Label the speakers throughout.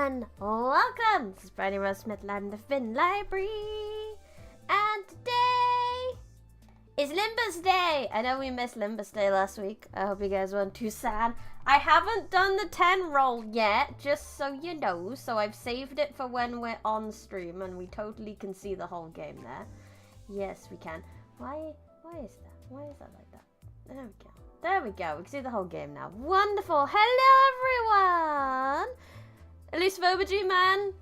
Speaker 1: and welcome! This is Brian Rose Smith live in the Finn Library. And today is Limbus Day! I know we missed Limbus Day last week. I hope you guys weren't too sad. I haven't done the 10 roll yet, just so you know. So I've saved it for when we're on stream and we totally can see the whole game there. Yes, we can. Why is that? Why is that like that? There we go. There we go. We can see the whole game now. Wonderful. Hello, everyone. NSFW man.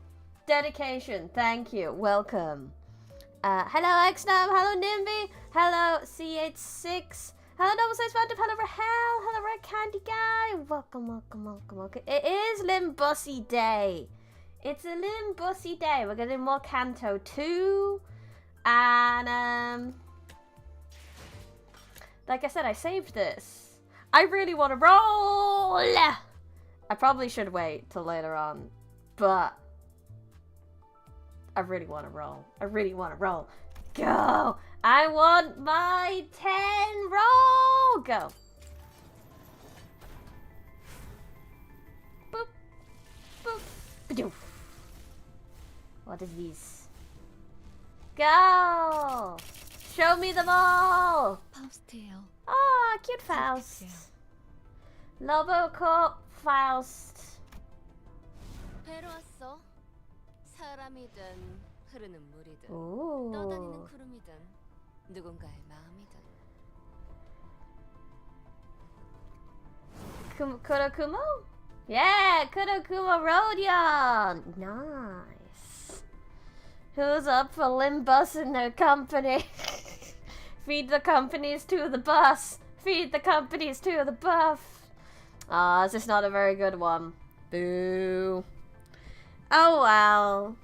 Speaker 1: Dedication. Thank you. Welcome. Hello, XNAM. Hello, Nimby. Hello, CH6. Hello, Noble Size Phantom. Hello, Rahel. Hello, Red Candy Guy. Welcome, welcome, welcome, welcome. It is Limbusy Day. It's a Limbusy Day. We're getting more Canto 2. And, like I said, I saved this. I really want to roll. I probably should wait till later on, but I really want to roll. I really want to roll. Go. I want my 10 roll. Go. Boop. Boop. Ba-doof. What is this? Go. Show me the ball!
Speaker 2: Faustio.
Speaker 1: Oh, cute Faust. Lobocorp Faust.
Speaker 2: 배로 왔어. 사람이든 흐르는 물이든
Speaker 1: Ooh.
Speaker 2: 떠다니는 구름이든 누군가의 마음이든.
Speaker 1: Kurokumo? Yeah, Kurokumo Rodion! Nice. Who's up for Limbus and their company? Feed the companies to the bus. Feed the companies to the buff. Ah, this is not a very good one. Boo. Oh well.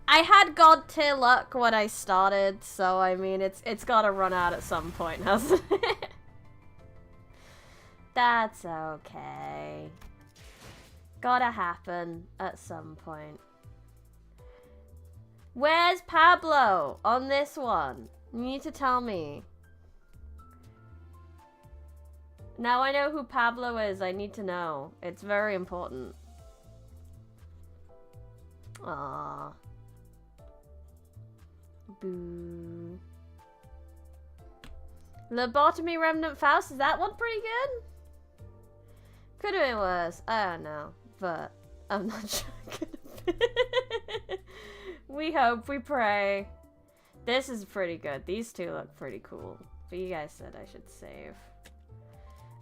Speaker 1: I had god tier luck when I started, so I mean it's gotta run out at some point, hasn't it? That's okay. Gotta happen at some point. Where's Pablo on this one? You need to tell me. Now I know who Pablo is. I need to know. It's very important. Aww. Boo. Lobotomy Remnant Faust. Is that one pretty good? Could have been worse. I don't know. But I'm not sure it could have been. We hope. We pray. This is pretty good. These two look pretty cool. But you guys said I should save.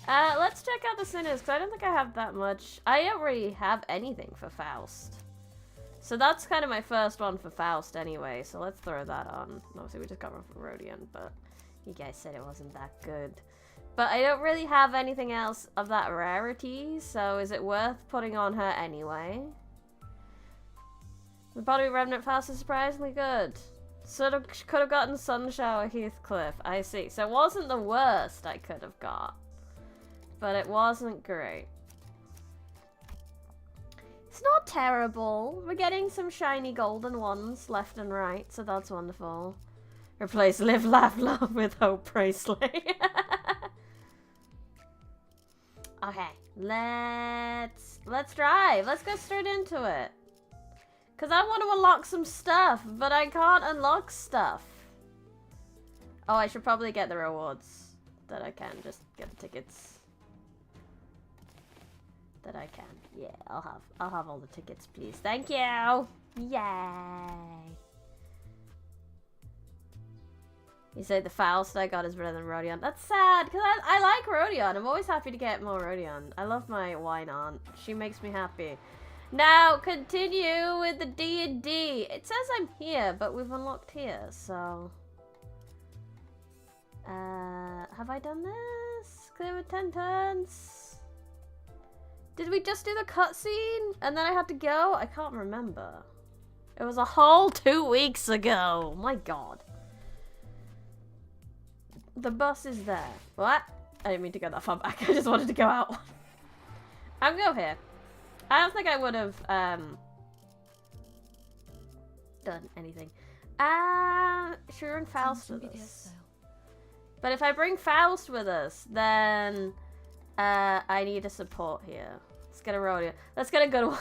Speaker 1: Let's check out the Sinners, because I don't think I have that much. I don't really have anything for Faust. So that's kind of my first one for Faust anyway, so let's throw that on. Obviously we just got one from Rodion, but you guys said it wasn't that good. But I don't really have anything else of that rarity, so is it worth putting on her anyway? The Body Remnant Faust is surprisingly good. Could have gotten Sunshower Heathcliff. I see. So it wasn't the worst I could have got. But it wasn't great. It's not terrible. We're getting some shiny golden ones left and right, so that's wonderful. Replace Live, Laugh, Love with Hope, Pray, Slay. Okay, let's drive. Let's go straight into it. Because I want to unlock some stuff, but I can't unlock stuff. Oh, I should probably get the rewards that I can. Just get the tickets that I can. Yeah, I'll have all the tickets, please. Thank you. Yay. You say the Faust I got is better than Rodion. That's sad, because I like Rodion. I'm always happy to get more Rodion. I love my wine aunt. She makes me happy. Now, continue with the D&D. It says I'm here, but we've unlocked here, so... have I done this? Clear with 10 turns? Did we just do the cutscene? And then I had to go? I can't remember. It was a whole 2 weeks ago. My god. The bus is there. What? I didn't mean to go that far back. I just wanted to go out. I'm going to go here. I don't think I would have done anything. Should we bring Faust with us? But if I bring Faust with us, then I need a support here. Let's get a rodeo. Let's get a good one.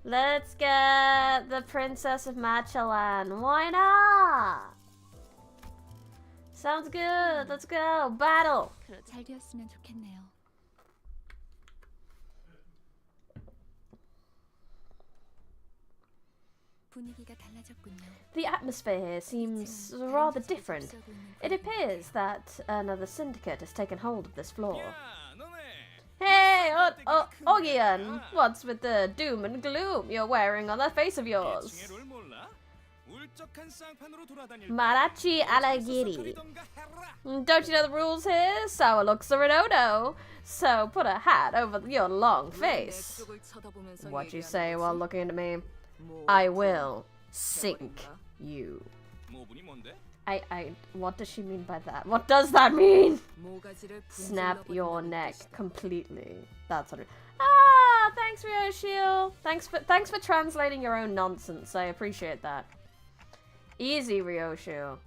Speaker 1: Let's get the Princess of Machalan. Why not? Sounds good. Let's go. Battle.
Speaker 2: 잘 되었으면 좋겠네요. 분위기가 달라졌군요.
Speaker 1: The atmosphere here seems rather different. It appears that another syndicate has taken hold of this floor. Hey, Ogian, what's with the doom and gloom you're wearing on that face of yours? Marachi Alagiri. Don't you know the rules here? Sour looks are an no-no. So put a hat over your long face. What you say while looking at me? I will sink you. What does she mean by that? What does that mean? Snap your neck completely. That's what it. Ah, thanks, Ryoshio. Thanks for translating your own nonsense. I appreciate that. Easy, Ryoshio.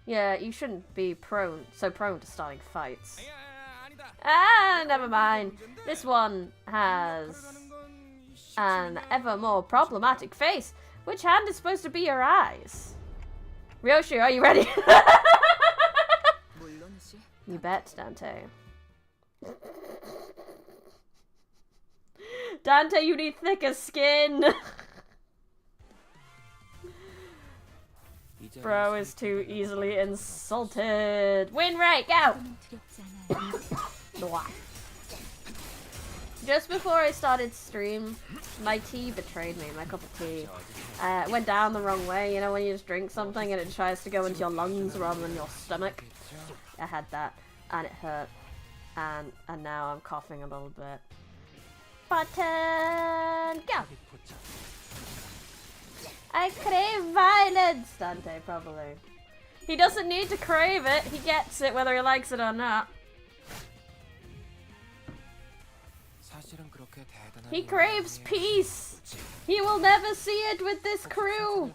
Speaker 1: Yeah, you shouldn't be so prone to starting fights. Ah, never mind. This one has an ever more problematic face. Which hand is supposed to be your eyes? Ryoshi, are you ready? You bet, Dante. Dante, you need thicker skin. Bro is too easily insulted. Win rate, go! Just before I started stream, my tea betrayed me, my cup of tea. It went down the wrong way, you know when you just drink something and it tries to go into your lungs rather than your stomach? I had that, and it hurt. And now I'm coughing a little bit. Button, go! I crave violence! Dante, probably. He doesn't need to crave it, he gets it whether he likes it or not. He craves peace! He will never see it with this crew!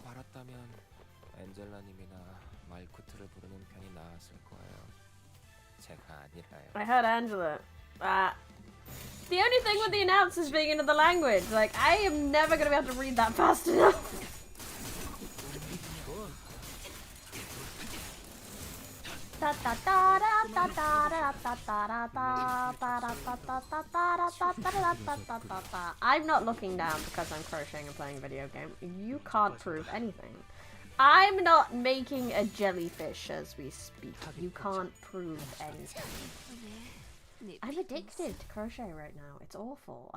Speaker 1: I heard Angela. The only thing with the announcers being into the language, like, I am never gonna be able to read that fast enough. I'm not looking down because I'm crocheting and playing a video game. You can't prove anything. I'm not making a jellyfish as we speak. You can't prove anything. I'm addicted to crochet right now. It's awful.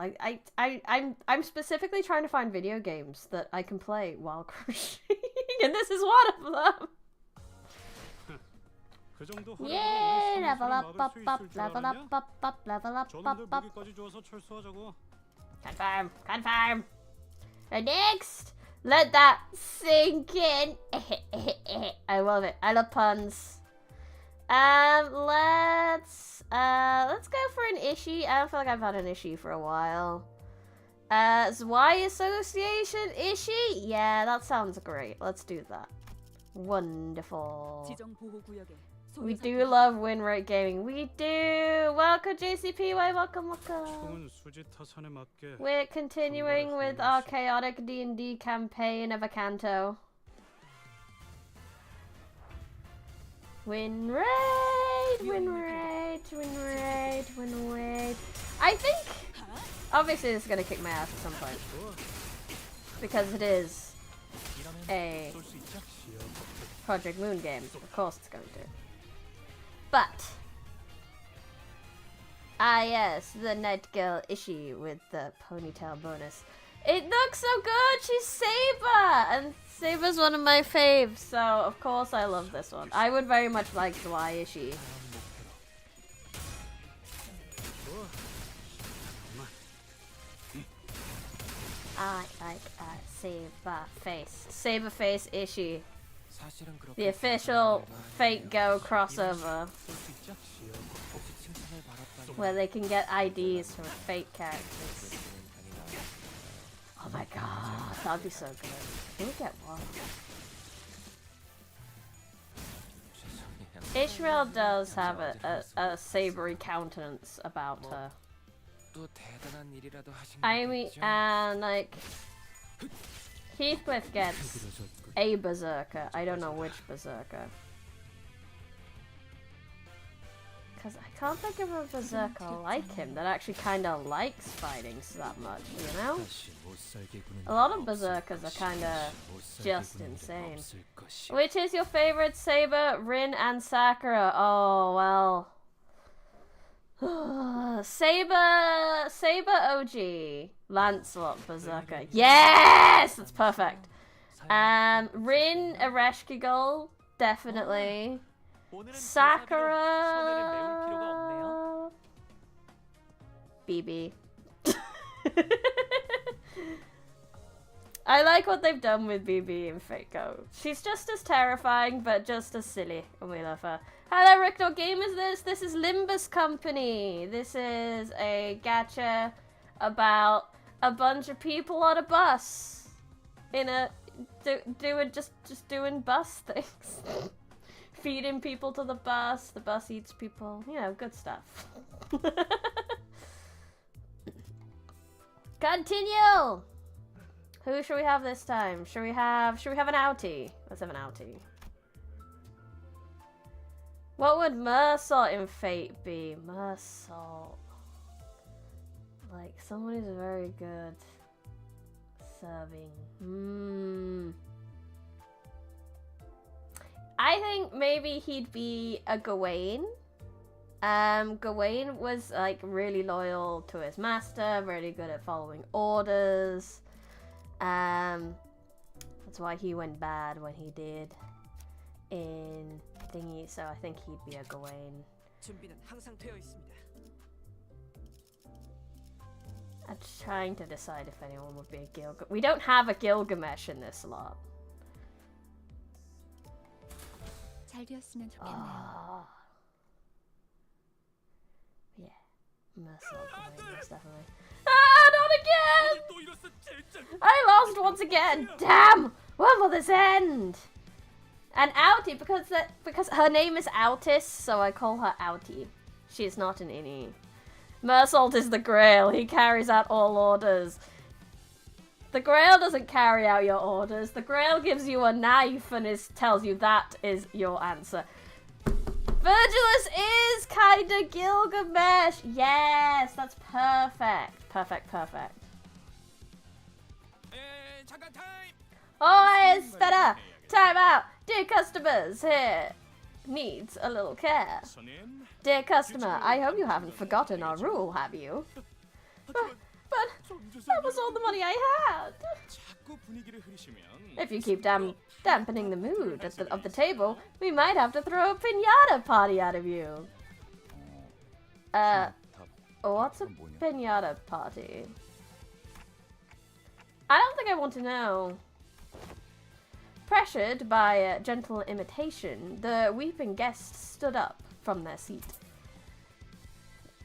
Speaker 1: I'm specifically trying to find video games that I can play while crocheting, and this is one of them. Yay! Level up, level up, level up. Confirm. And next, let that sink in. I love it. I love puns. Let's go for an Ishii. I don't feel like I've had an Ishii for a while. Zwei Association Ishii? Yeah, that sounds great. Let's do that. Wonderful. We do love win rate gaming. We do. Welcome JCPY. Welcome. We're continuing with our chaotic D&D campaign of a Canto. Win rate. I think obviously this is gonna kick my ass at some point because it is a Project Moon game. Of course it's going to. But yes, the Night Girl Ishii with the ponytail bonus. It looks so good. She's Saber, and Saber's one of my faves, so of course I love this one. I would very much like Zwei Ishii. I like Saber face Ishii. The official Fate Go crossover, where they can get IDs from Fate characters. Oh my god, that'd be so good. Can we get one? Ishmael does have a sabery countenance about her. I mean, and like Heathcliff gets a berserker. I don't know which berserker. Because I can't think of a berserker like him that actually kind of likes fighting that much, you know? A lot of berserkers are kind of just insane. Which is your favorite Saber, Rin, and Sakura? Oh, well. Saber OG, Lancelot Berserker. Yes! That's perfect. Rin, Ereshkigal, definitely. Sakura... BB. I like what they've done with BB and Fako. She's just as terrifying, but just as silly, and we love her. Hello, Rick, what game is this? This is Limbus Company. This is a gacha about a bunch of people on a bus. In a... just doing bus things. Feeding people to the bus eats people. You know, good stuff. Continue! Who should we have this time? Should we have an outie? Let's have an outie. What would Mersault in Fate be? Mersault. Like, someone who's very good serving. I think maybe he'd be a Gawain. Gawain was like really loyal to his master, really good at following orders. That's why he went bad when he did in thingy, so I think he'd be a Gawain. I'm trying to decide if anyone would be a Gilgamesh. We don't have a Gilgamesh in this lot. Oh. Yeah, Mersault, most definitely. Ah, not again! I lost once again. Damn! When will this end? And Outie, because her name is Outis, so I call her Outie. She is not an innie. Mersault is the Grail. He carries out all orders. The Grail doesn't carry out your orders. The Grail gives you a knife and tells you that is your answer. Virgilus is kinda Gilgamesh. Yes, that's perfect. Perfect. Oh, it's better. Time out. Dear customers, here needs a little care. Dear customer, I hope you haven't forgotten our rule, have you? But that was all the money I had. If you keep dampening the mood of the table, we might have to throw a piñata party out of you. What's a piñata party? I don't think I want to know. Pressured by a gentle imitation, the weeping guests stood up from their seat.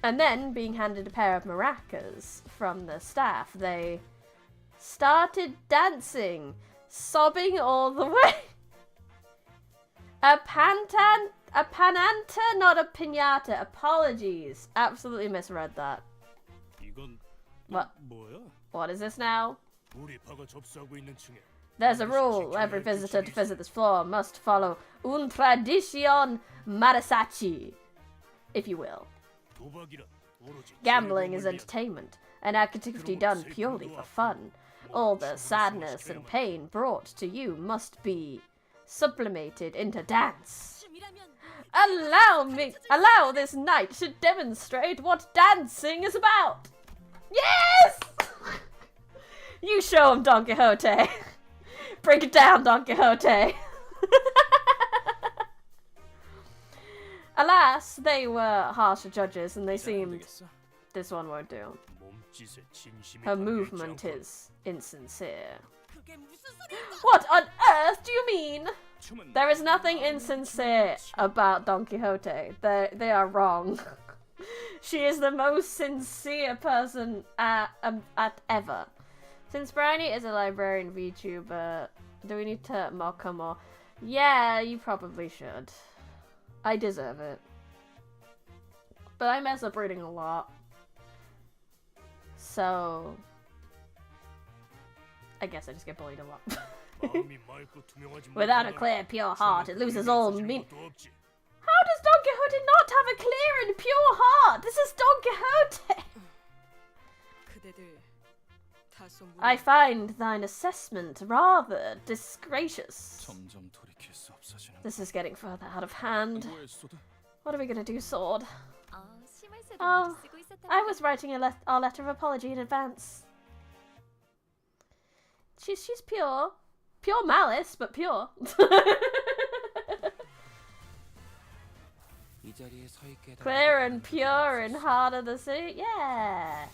Speaker 1: And then, being handed a pair of maracas from the staff, they started dancing, sobbing all the way. A pananta, not a piñata. Apologies. Absolutely misread that. What is this now? There's a rule. Every visitor to visit this floor must follow un tradition Marasachi, if you will. Gambling is entertainment, an activity done purely for fun. All the sadness and pain brought to you must be sublimated into dance. Allow this night to demonstrate what dancing is about. Yes! You show him, Don Quixote. Break it down, Don Quixote. Alas, they were harsher judges, and they seemed... This one won't do. Her movement is insincere. What on earth do you mean? There is nothing insincere about Don Quixote. They are wrong. She is the most sincere person at ever. Since Brownie is a librarian VTuber, do we need to mock her more? Yeah, you probably should. I deserve it. But I mess up reading a lot. So I guess I just get bullied a lot. Without a clear, pure heart, it loses all meaning. How does Don Quixote not have a clear and pure heart? This is Don Quixote! I find thine assessment rather disgracious. This is getting further out of hand. What are we gonna do, Sword? Oh, I was writing our letter of apology in advance. She's pure. Pure malice, but pure. Clear and pure and heart of the city. Yeah.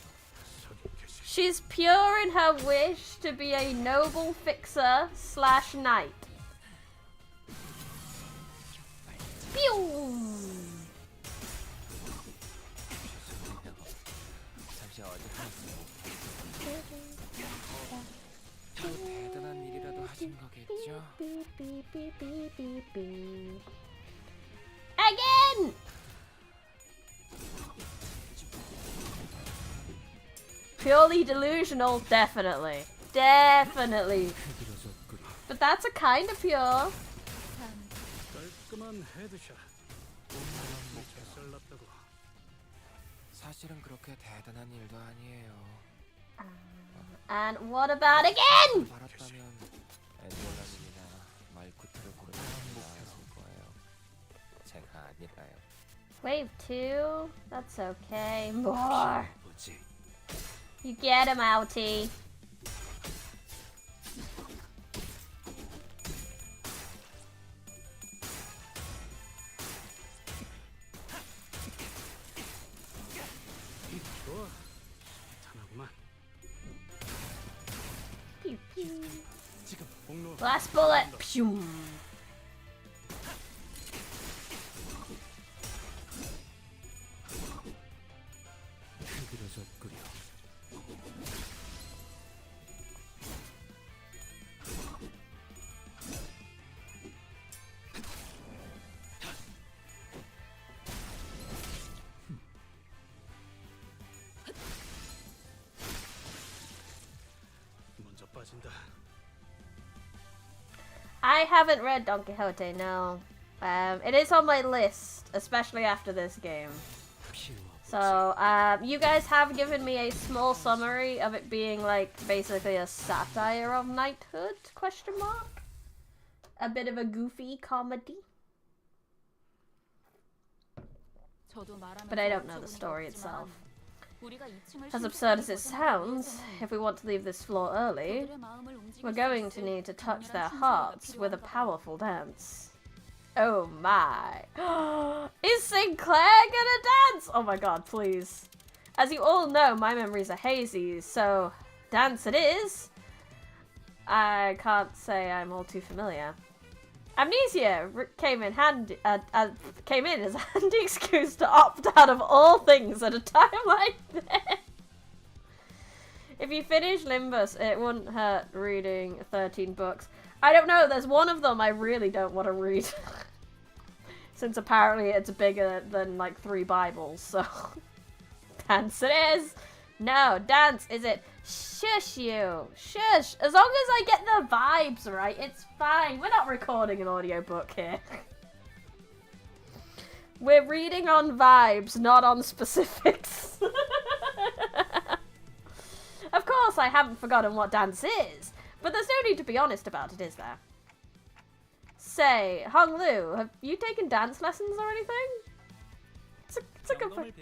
Speaker 1: She's pure in her wish to be a noble fixer / knight. Pew! Again! Purely delusional, definitely. Definitely. But that's a kind of pure. And what about again? Wave 2? That's okay. More. You get him, outie. Pew, pew. Last bullet. Pew. I haven't read Don Quixote, no. It is on my list, especially after this game. So, you guys have given me a small summary of it being, like, basically a satire of knighthood, ? A bit of a goofy comedy. But I don't know the story itself. As absurd as it sounds, if we want to leave this floor early, we're going to need to touch their hearts with a powerful dance. Oh my. Is Sinclair gonna dance? Oh my god, please. As you all know, my memories are hazy, so dance it is. I can't say I'm all too familiar. Amnesia came in as a handy excuse to opt out of all things at a time like this. If you finish Limbus, it wouldn't hurt reading 13 books. I don't know, there's one of them I really don't want to read. Since apparently it's bigger than like 3 Bibles, so... Dance it is! No, dance is it. Shush you. Shush. As long as I get the vibes right, it's fine. We're not recording an audiobook here. We're reading on vibes, not on specifics. Of course, I haven't forgotten what dance is, but there's no need to be honest about it, is there? Say, Hong Lu, have you taken dance lessons or anything? It's a good point.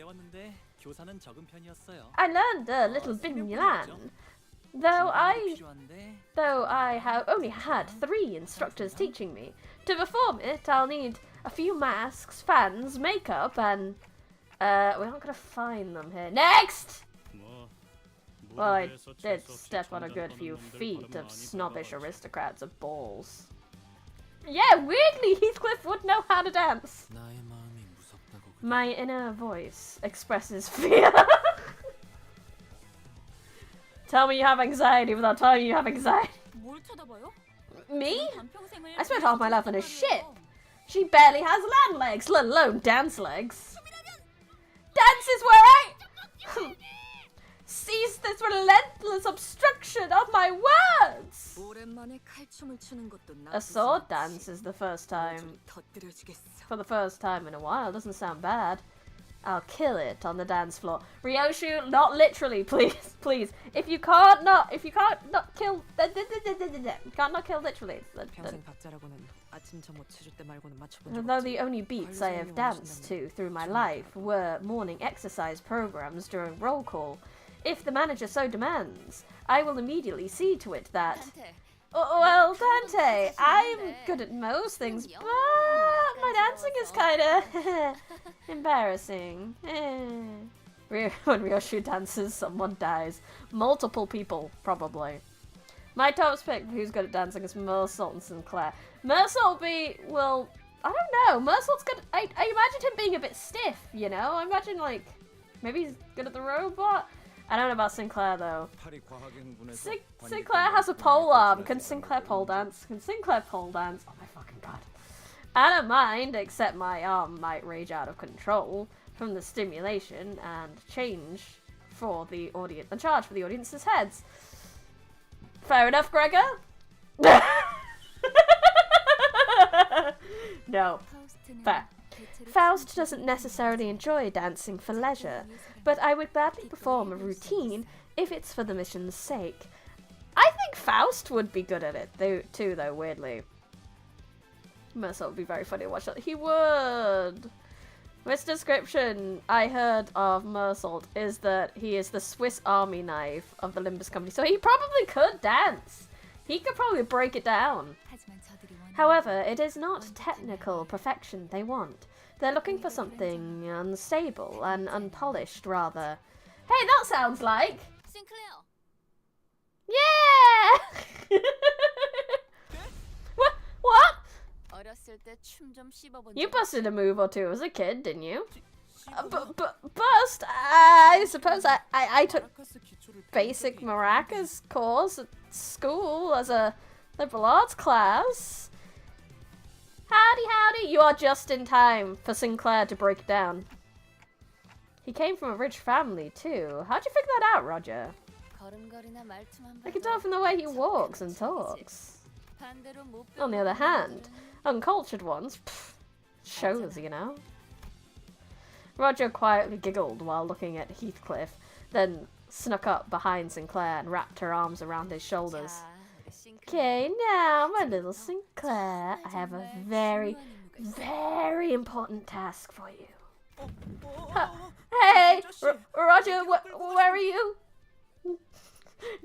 Speaker 1: I learned a little Vinyan, though I have only had 3 instructors teaching me. To perform it, I'll need a few masks, fans, makeup, and we're not gonna find them here. Next! Well, I did step on a good few feet of snobbish aristocrats of balls. Yeah, weirdly, Heathcliff would know how to dance. My inner voice expresses fear. Tell me you have anxiety without telling me you have anxiety. Me? I spent half my life on a ship. She barely has land legs, let alone dance legs. Dance is where I... cease this relentless obstruction of my words! A sword dance is the first time. For the first time in a while. Doesn't sound bad. I'll kill it on the dance floor. Ryoshu, not literally, please, please. If you can't not kill, you can't not kill literally. Though the only beats I have danced to through my life were morning exercise programs during roll call. If the manager so demands, I will immediately see to it that... Well, Dante, I'm good at most things, but my dancing is kinda embarrassing. When Ryoshu dances, someone dies. Multiple people, probably. My top pick for who's good at dancing is Mersault and Sinclair. Mersault will be, well, I don't know. Mersault's good. I imagined him being a bit stiff, you know? I imagine, like, maybe he's good at the robot. I don't know about Sinclair, though. Sinclair has a pole arm. Can Sinclair pole dance? Can Sinclair pole dance? Oh my fucking god. I don't mind, except my arm might rage out of control from the stimulation and change for the audience and charge for the audience's heads. Fair enough, Gregor? No. Fair. Faust doesn't necessarily enjoy dancing for leisure, but I would gladly perform a routine if it's for the mission's sake. I think Faust would be good at it, too, though, weirdly. Mersault would be very funny to watch that. He would! This description I heard of Mersault is that he is the Swiss Army knife of the Limbus Company, so he probably could dance! He could probably break it down. However, it is not technical perfection they want. They're looking for something unstable and unpolished, rather. Hey, that sounds like...
Speaker 2: Sinclair.
Speaker 1: Yeah! What? You busted a move or two as a kid, didn't you? Bust? I suppose I took basic maracas course at school as a liberal arts class. Howdy, howdy! You are just in time for Sinclair to break it down. He came from a rich family, too. How'd you figure that out, Roger? I can tell from the way he walks and talks. On the other hand, uncultured ones, pff, shows, you know. Roger quietly giggled while looking at Heathcliff, then snuck up behind Sinclair and wrapped her arms around his shoulders. Okay, now, my little Sinclair, I have a very, very important task for you. Hey, Roger, where are you?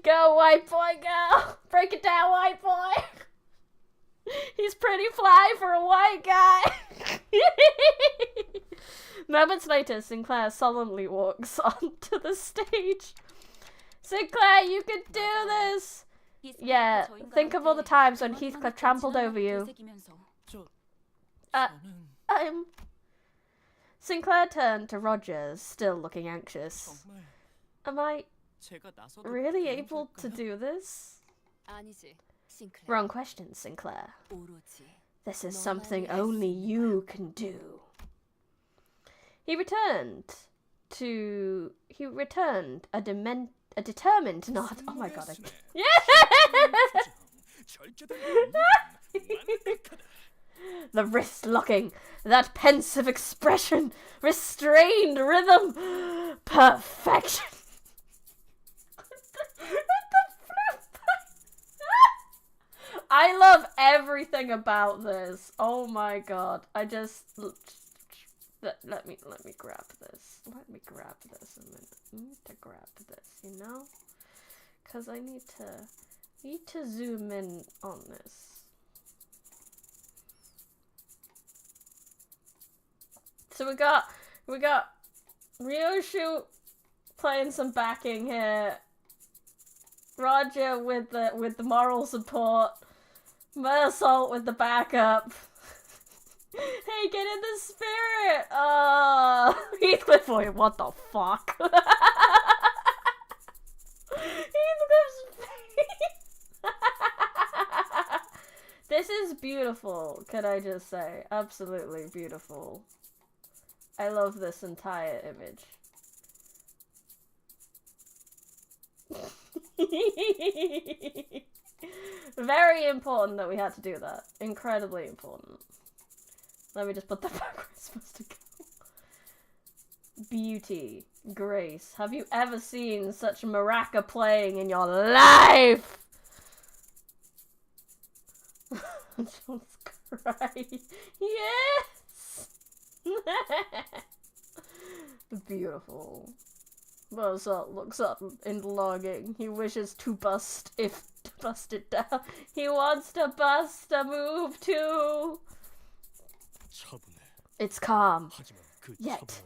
Speaker 1: Go, white boy, go! Break it down, white boy! He's pretty fly for a white guy! Moments later, Sinclair solemnly walks onto the stage. Sinclair, you can do this! Yeah, think of all the times when Heathcliff trampled over you. Sinclair turned to Roger, still looking anxious. Am I really able to do this? Wrong question, Sinclair. This is something only you can do. He returned a determined nod. Oh my god. Yeah! The wrist locking, that pensive expression, restrained rhythm, perfection. I love everything about this. Oh my god. I just... Let me grab this. Let me grab this a minute. I need to grab this, you know? Because I need to zoom in on this. So we got Ryoshu playing some backing here. Roger with the moral support. Mersault with the backup. Hey, get in the spirit! Heathcliff, wait, what the fuck? Heathcliff's face! This is beautiful, can I just say? Absolutely beautiful. I love this entire image. Very important that we had to do that. Incredibly important. Let me just put that back where it's supposed to go. Beauty. Grace. Have you ever seen such maraca playing in your life? Just cry. Yes! Beautiful. Mozart looks up in longing. He wishes to bust it down. He wants to bust a move too. It's calm. Yet,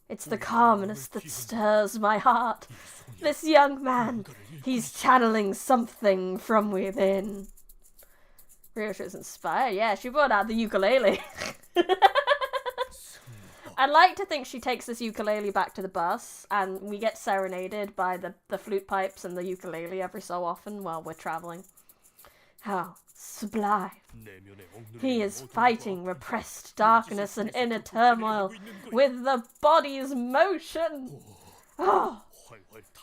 Speaker 1: it's the calmness that stirs my heart. This young man, he's channeling something from within. Ryoshi's inspired. Yeah, she brought out the ukulele. I'd like to think she takes this ukulele back to the bus, and we get serenaded by the flute pipes and the ukulele every so often while we're traveling. How sublime. He is fighting repressed darkness and inner turmoil with the body's motion. Oh,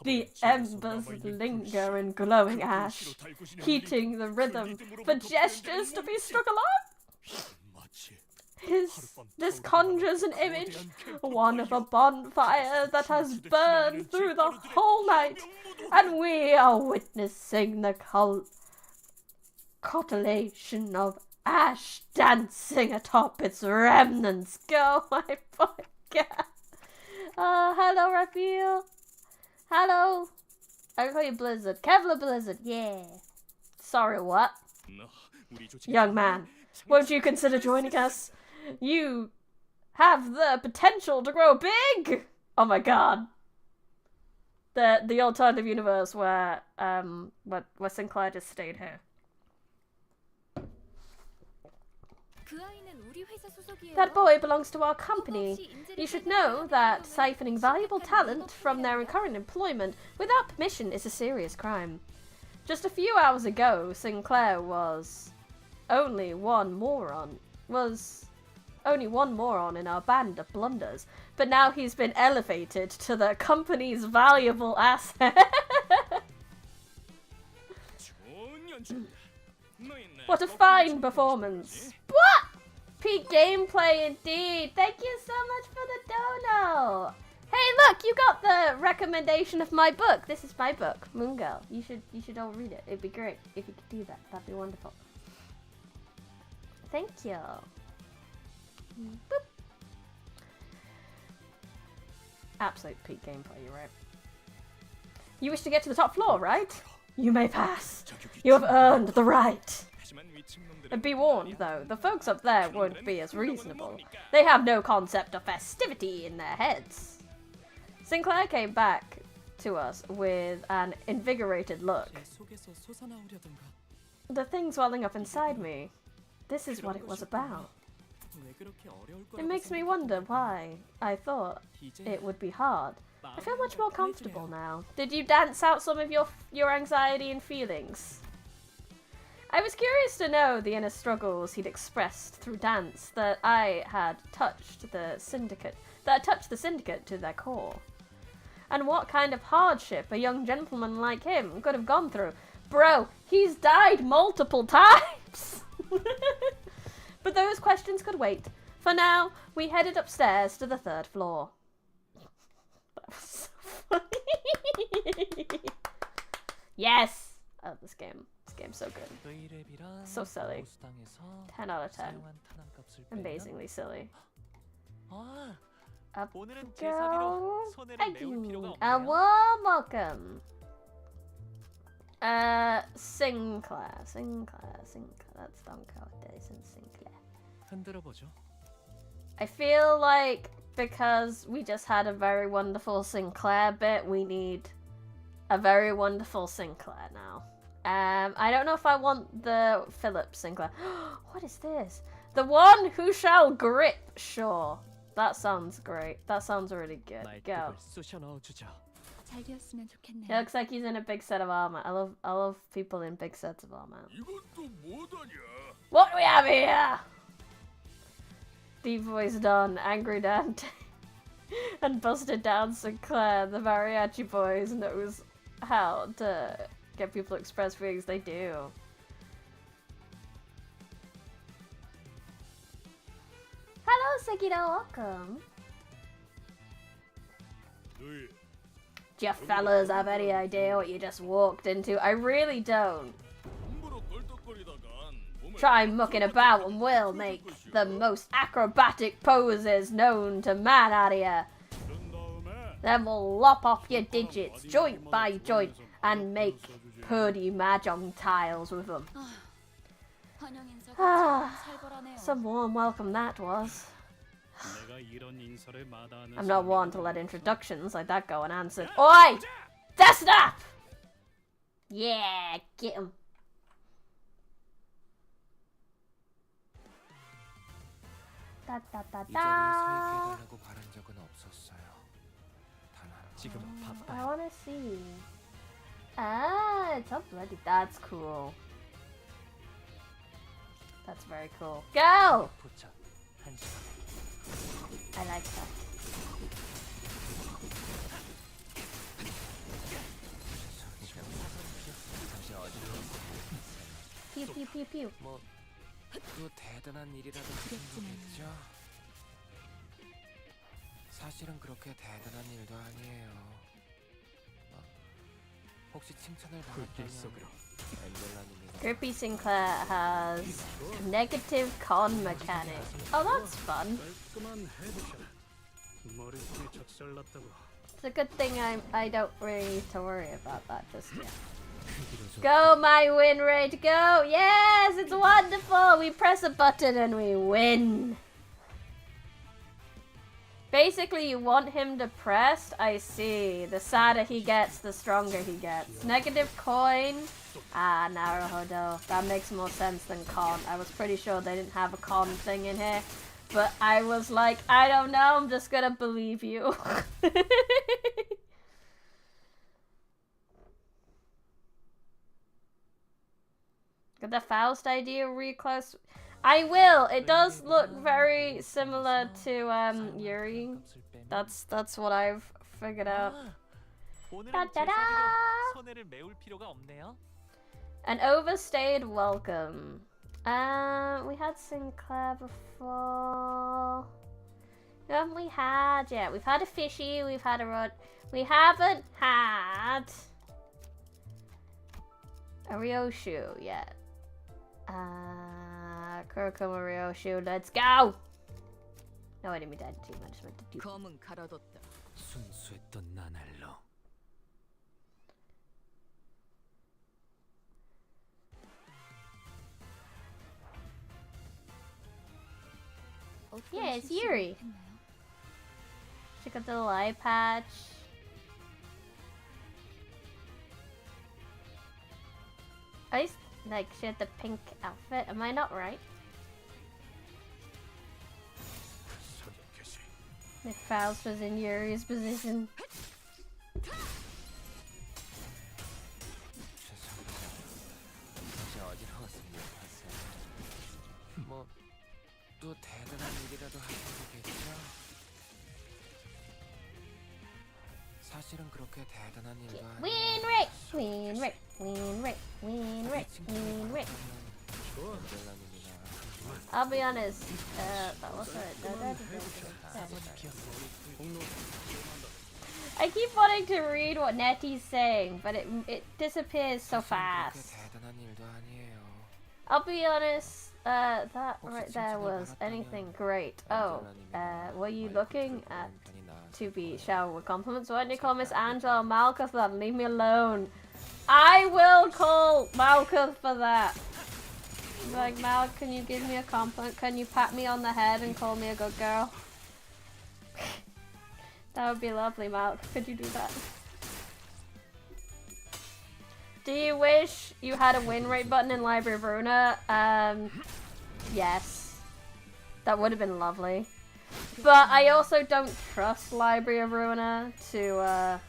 Speaker 1: the embers linger in glowing ash, heating the rhythm for gestures to be struck alive. This conjures an image, one of a bonfire that has burned through the whole night, and we are witnessing the cotillation of ash dancing atop its remnants. Go, my podcast. Hello, Raphael. Hello. I call you Blizzard. Kevlar Blizzard, yeah. Sorry, what? Young man, won't you consider joining us? You have the potential to grow big! Oh my god. The alternative universe where Sinclair just stayed here. That boy belongs to our company. You should know that siphoning valuable talent from their current employment without permission is a serious crime. Just a few hours ago, Sinclair was only one moron in our band of blunders, but now he's been elevated to the company's valuable asset. What a fine performance. What? Peak gameplay indeed. Thank you so much for the dono. Hey, look, you got the recommendation of my book. This is my book, Moon Girl. You should all read it. It'd be great if you could do that. That'd be wonderful. Thank you. Boop. Absolute peak gameplay, you're right. You wish to get to the top floor, right? You may pass. You have earned the right. Be warned, though, the folks up there won't be as reasonable. They have no concept of festivity in their heads. Sinclair came back to us with an invigorated look. The thing swelling up inside me. This is what it was about. It makes me wonder why I thought it would be hard. I feel much more comfortable now. Did you dance out some of your anxiety and feelings? I was curious to know the inner struggles he'd expressed through dance that I had touched the syndicate to their core. And what kind of hardship a young gentleman like him could have gone through. Bro, he's died multiple times! But those questions could wait. For now, we headed upstairs to the 3rd floor. That was so funny. Yes! I love this game. This game's so good. So silly. 10 out of 10. Amazingly silly. Up we go. Thank you. And warm welcome. Sinclair. That's Don Quixote and Sinclair. I feel like because we just had a very wonderful Sinclair bit, we need a very wonderful Sinclair now. I don't know if I want the Philip Sinclair. What is this? The one who shall grip. Sure. That sounds great. That sounds really good. Go. It looks like he's in a big set of armor. I love people in big sets of armor. What do we have here? Deep voice Don, angry Dante, and busted down Sinclair. The mariachi boys knows how to get people to express feelings, they do. Hello, Sekiro, welcome. Do you fellas have any idea what you just walked into? I really don't. Try mucking about and we'll make the most acrobatic poses known to man out of you. Then we'll lop off your digits joint by joint and make purdy mahjong tiles with them. Some warm welcome that was. I'm not one to let introductions like that go unanswered. Oi! Dust up! Yeah, get him. Da, da, da, da. I wanna see. Ah, it's up bloody. That's cool. That's very cool. Go! I like that. Pew pew pew pew.
Speaker 3: 또 대단한 일이라도 하신 거겠죠? 사실은 그렇게 대단한 일도 아니에요. 혹시 칭찬을 받았다면 엠벨라님이
Speaker 1: Grippy Sinclair has negative con mechanic. Oh, that's fun. It's a good thing I don't really need to worry about that just yet. Go, my win rate, go! Yes, it's wonderful! We press a button and we win. Basically, you want him depressed? I see. The sadder he gets, the stronger he gets. Negative coin. Ah, Naruhodo. That makes more sense than con. I was pretty sure they didn't have a con thing in here. But I was like, I don't know, I'm just gonna believe you. Got the Faust idea reclass. I will. It does look very similar to Yuri. That's what I've figured out. Da-da-da! An overstayed welcome. We had Sinclair before. Who haven't we had yet? We've had a Fishy, we've had a Rod. We haven't had a Ryoshu yet. Kurokuma Ryoshu, let's go! No, I didn't mean that too much. I just meant to do.
Speaker 3: 순수했던 나날로
Speaker 1: Yeah, it's Yuri. Check out the little eye patch. I used, like, she had the pink outfit. Am I not right? If Faust was in Yuri's position.
Speaker 3: 또 대단한 일이라도 하신 거겠죠? 사실은 그렇게 대단한 일도 아니에요.
Speaker 1: Win rate! Win rate! Win rate! Win rate! Win rate! I'll be honest, that was right. I keep wanting to read what Nettie's saying, but it disappears so fast. I'll be honest, that right there was anything great. Oh, were you looking at to be showered with compliments? Why didn't you call Miss Angela Malkuth then? Leave me alone. I will call Malkuth for that. Like, Mal, can you give me a compliment? Can you pat me on the head and call me a good girl? That would be lovely, Mal. Could you do that? Do you wish you had a win rate button in Library of Runa? Yes. That would have been lovely. But I also don't trust Library of Runa to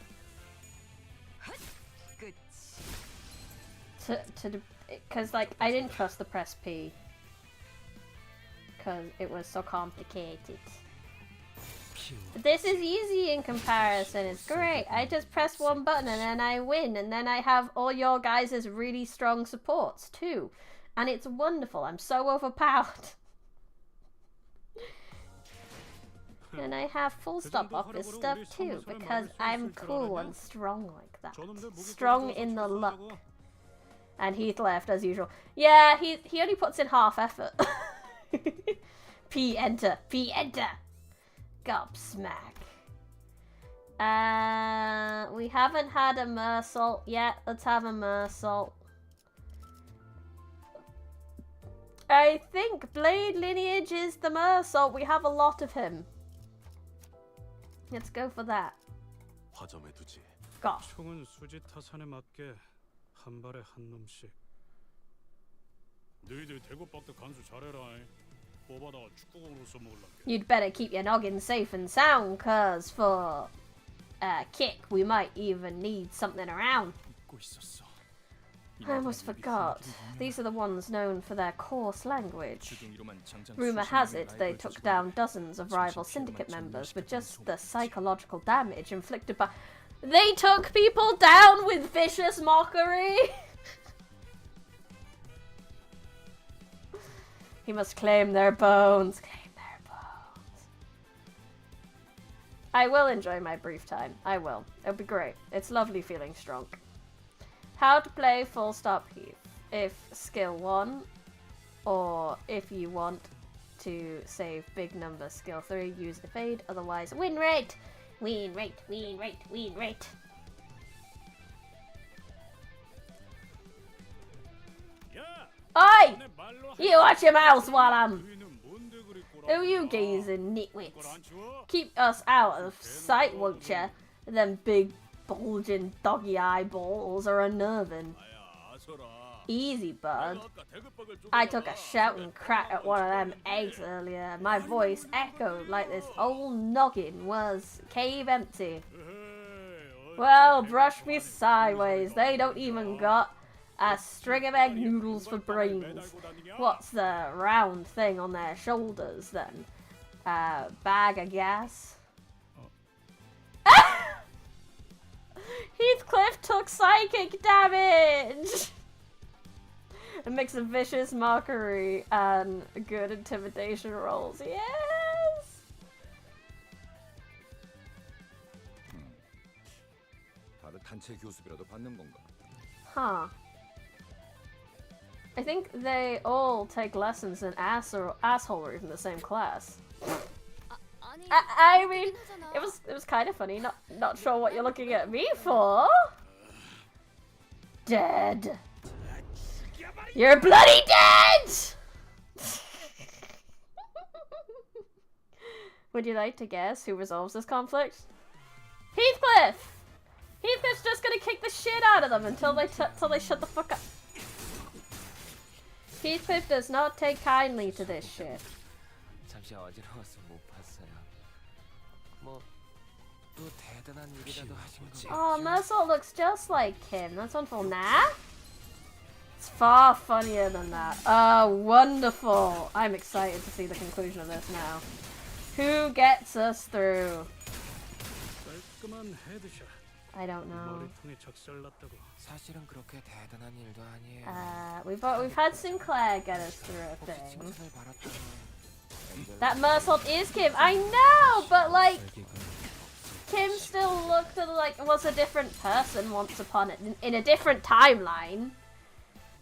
Speaker 1: because, like, I didn't trust the press P. Because it was so complicated. This is easy in comparison. It's great. I just press one button and then I win, and then I have all your guys' really strong supports too, and it's wonderful. I'm so overpowered. And I have full stop office stuff too, because I'm cool and strong like that. Strong in the luck. And Heath left as usual. Yeah, he only puts in half effort. P enter. P enter. Gobsmack. We haven't had a Mersault yet. Let's have a Mersault. I think Blade Lineage is the Mersault. We have a lot of him. Let's go for that. Got.
Speaker 4: 총은 수지 타산에 맞게 한 발에 한 놈씩. 너희들 대구박도 간수 잘해라. 뽑아다가 축구공으로 써먹을란게.
Speaker 1: You'd better keep your noggin safe and sound, cause for kick we might even need something around. I almost forgot. These are the ones known for their coarse language. Rumor has it they took down dozens of rival syndicate members with just the psychological damage inflicted by... They took people down with vicious mockery! He must claim their bones. Claim their bones. I will enjoy my brief time. I will. It'll be great. It's lovely feeling strong. How to play full stop Heath. If skill 1, or if you want to save big number skill 3, use evade, otherwise win rate! Win rate, win rate, win rate. Oi! You watch your mouth while I'm... Who you gazing, nitwits? Keep us out of sight, won't ya? Them big bulging doggy eyeballs are unnerving. Easy, bud. I took a shouting crack at one of them eggs earlier. My voice echoed like this old noggin was cave empty. Well, brush me sideways. They don't even got a string of egg noodles for brains. What's the round thing on their shoulders, then? Bag of gas? Heathcliff took psychic damage! A mix of vicious mockery and good intimidation rolls. Yes! Huh. I think they all take lessons in assholery from the same class. I mean, it was kind of funny. Not sure what you're looking at me for. Dead. You're bloody dead! Would you like to guess who resolves this conflict? Heathcliff! Heathcliff's just gonna kick the shit out of them until they shut the fuck up. Heathcliff does not take kindly to this shit.
Speaker 3: 잠시 어지러워서 못 봤어요. 뭐 또 대단한 일이라도 하신 거죠.
Speaker 1: Oh, Mersault looks just like him. That's wonderful. Nah? It's far funnier than that. Oh, wonderful. I'm excited to see the conclusion of this now. Who gets us through? I don't know.
Speaker 3: 사실은 그렇게 대단한 일도 아니에요.
Speaker 1: We've had Sinclair get us through a thing. That Mersault is Kim. I know, but like Kim still looked like was a different person once upon it in a different timeline.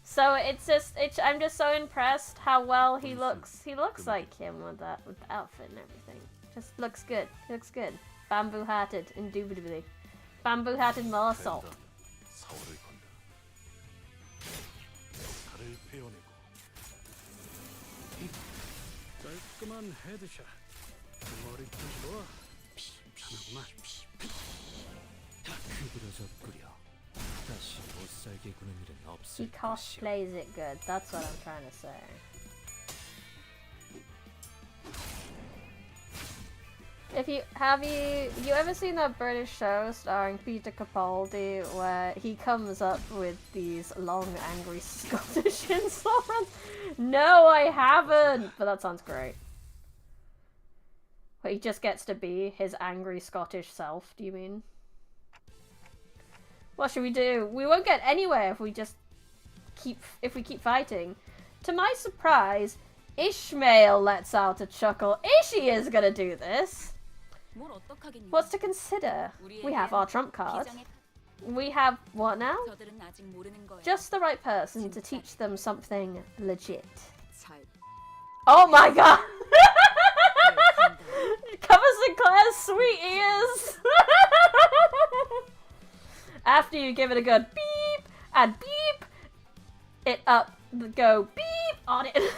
Speaker 1: So I'm just so impressed how well he looks. He looks like him with the outfit and everything. Just looks good. He looks good. Bamboo hatted, indubitably. Bamboo hatted Mersault. He cosplays it good. That's what I'm trying to say. If you ever seen that British show starring Peter Capaldi where he comes up with these long angry Scottish insults? No, I haven't. But that sounds great. Where he just gets to be his angry Scottish self, do you mean? What should we do? We won't get anywhere if we just keep fighting. To my surprise, Ishmael lets out a chuckle. Ishi is gonna do this. What's to consider? We have our trump card. We have what now? Just the right person to teach them something legit. Oh my god! Cover Sinclair's sweet ears! After you give it a good beep and beep, it up go beep on it.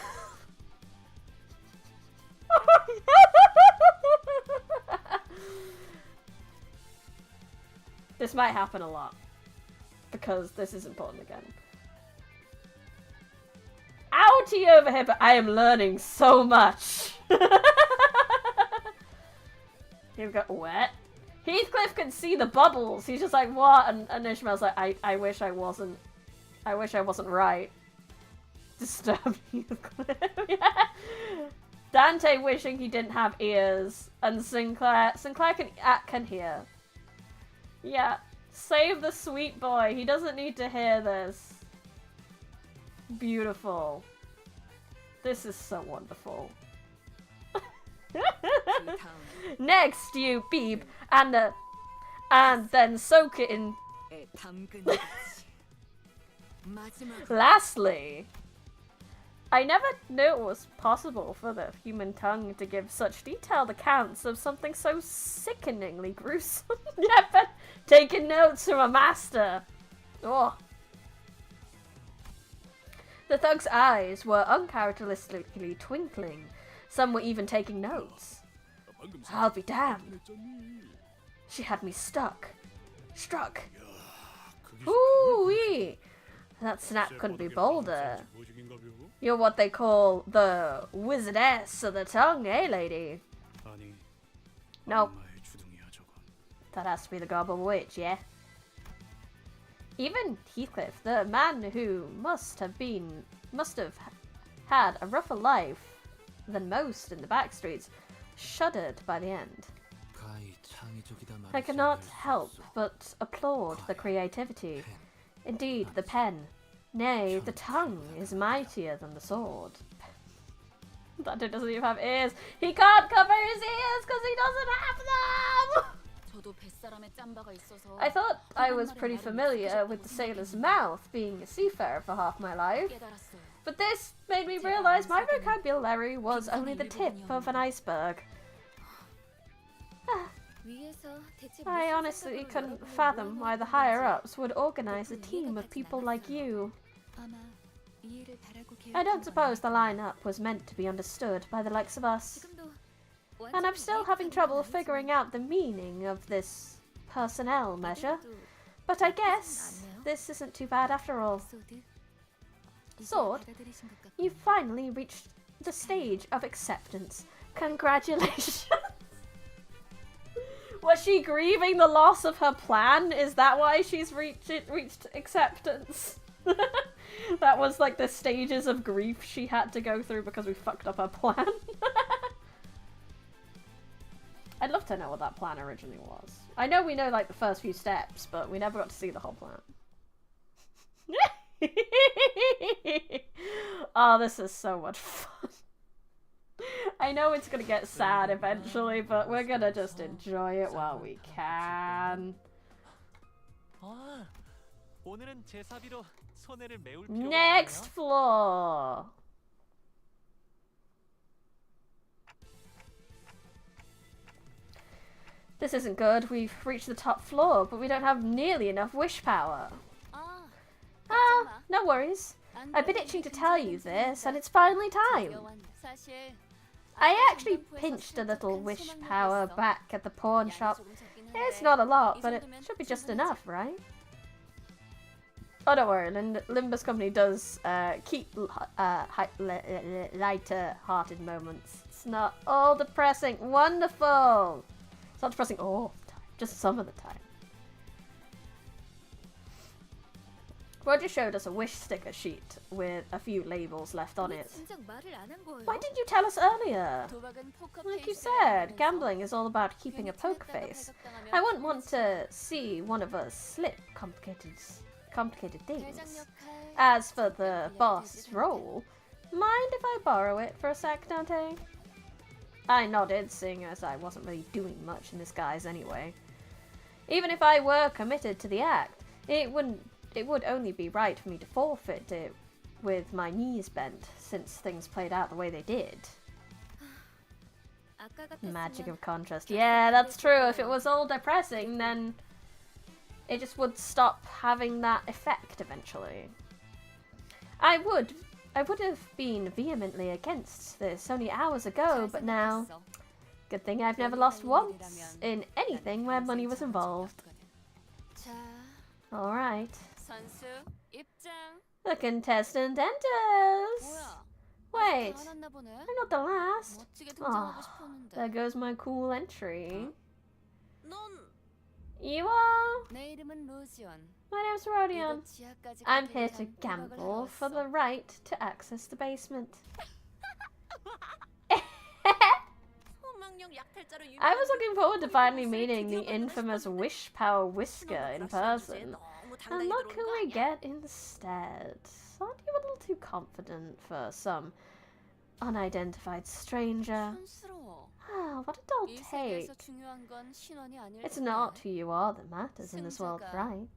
Speaker 1: This might happen a lot because this is important again. Outie over here, but I am learning so much. Here we go. What? Heathcliff can see the bubbles. He's just like, what? And Ishmael's like, I wish I wasn't right. Disturbed Heathcliff. Yeah. Dante wishing he didn't have ears, and Sinclair can hear. Yeah, save the sweet boy. He doesn't need to hear this. Beautiful. This is so wonderful. Next, you beep, and then soak it in. Lastly, I never knew it was possible for the human tongue to give such detailed accounts of something so sickeningly gruesome. Yeah, but taking notes from a master. Oh. The thug's eyes were uncharacteristically twinkling. Some were even taking notes. I'll be damned. She had me struck. Ooh-wee. That snap couldn't be bolder. You're what they call the wizardess of the tongue, eh, lady? Nope. That has to be the goblin witch, yeah? Even Heathcliff, the man who must have had a rougher life than most in the back streets, shuddered by the end. I cannot help but applaud the creativity. Indeed, the pen, nay, the tongue is mightier than the sword. Dante doesn't even have ears. He can't cover his ears because he doesn't have them! I thought I was pretty familiar with the sailor's mouth, being a seafarer for half my life. But this made me realize my vocabulary was only the tip of an iceberg. I honestly couldn't fathom why the higher-ups would organize a team of people like you. I don't suppose the line-up was meant to be understood by the likes of us. And I'm still having trouble figuring out the meaning of this personnel measure. But I guess this isn't too bad after all. Sword, you've finally reached the stage of acceptance. Congratulations! Was she grieving the loss of her plan? Is that why she's reached acceptance? That was like the stages of grief she had to go through because we fucked up her plan. I'd love to know what that plan originally was. I know we know like the first few steps, but we never got to see the whole plan. Oh, this is so much fun. I know it's gonna get sad eventually, but we're gonna just enjoy it while we can. Next floor! This isn't good. We've reached the top floor, but we don't have nearly enough wish power. No worries. I've been itching to tell you this, and it's finally time. I actually pinched a little wish power back at the pawn shop. It's not a lot, but it should be just enough, right? Oh, don't worry. Limbus Company does keep lighter-hearted moments. It's not all depressing. Wonderful! It's not depressing all the time, just some of the time. Roger showed us a wish sticker sheet with a few labels left on it. Why didn't you tell us earlier? Like you said, gambling is all about keeping a poker face. I wouldn't want to see one of us slip complicated things. As for the boss role, mind if I borrow it for a sec, Dante? I nodded, seeing as I wasn't really doing much in disguise anyway. Even if I were committed to the act, it would only be right for me to forfeit it with my knees bent, since things played out the way they did. Magic of contrast. Yeah, that's true. If it was all depressing, then it just would stop having that effect eventually. I would have been vehemently against this only hours ago, but now, good thing I've never lost once in anything where money was involved. Alright. The contestant enters! Wait, I'm not the last. Oh, there goes my cool entry. You are? My name's Rodion. I'm here to gamble for the right to access the basement. I was looking forward to finally meeting the infamous Wish Power Whisker in person. And look who I get instead. Aren't you a little too confident for some unidentified stranger? Ah, what a dull take. It's not who you are that matters in this world, right?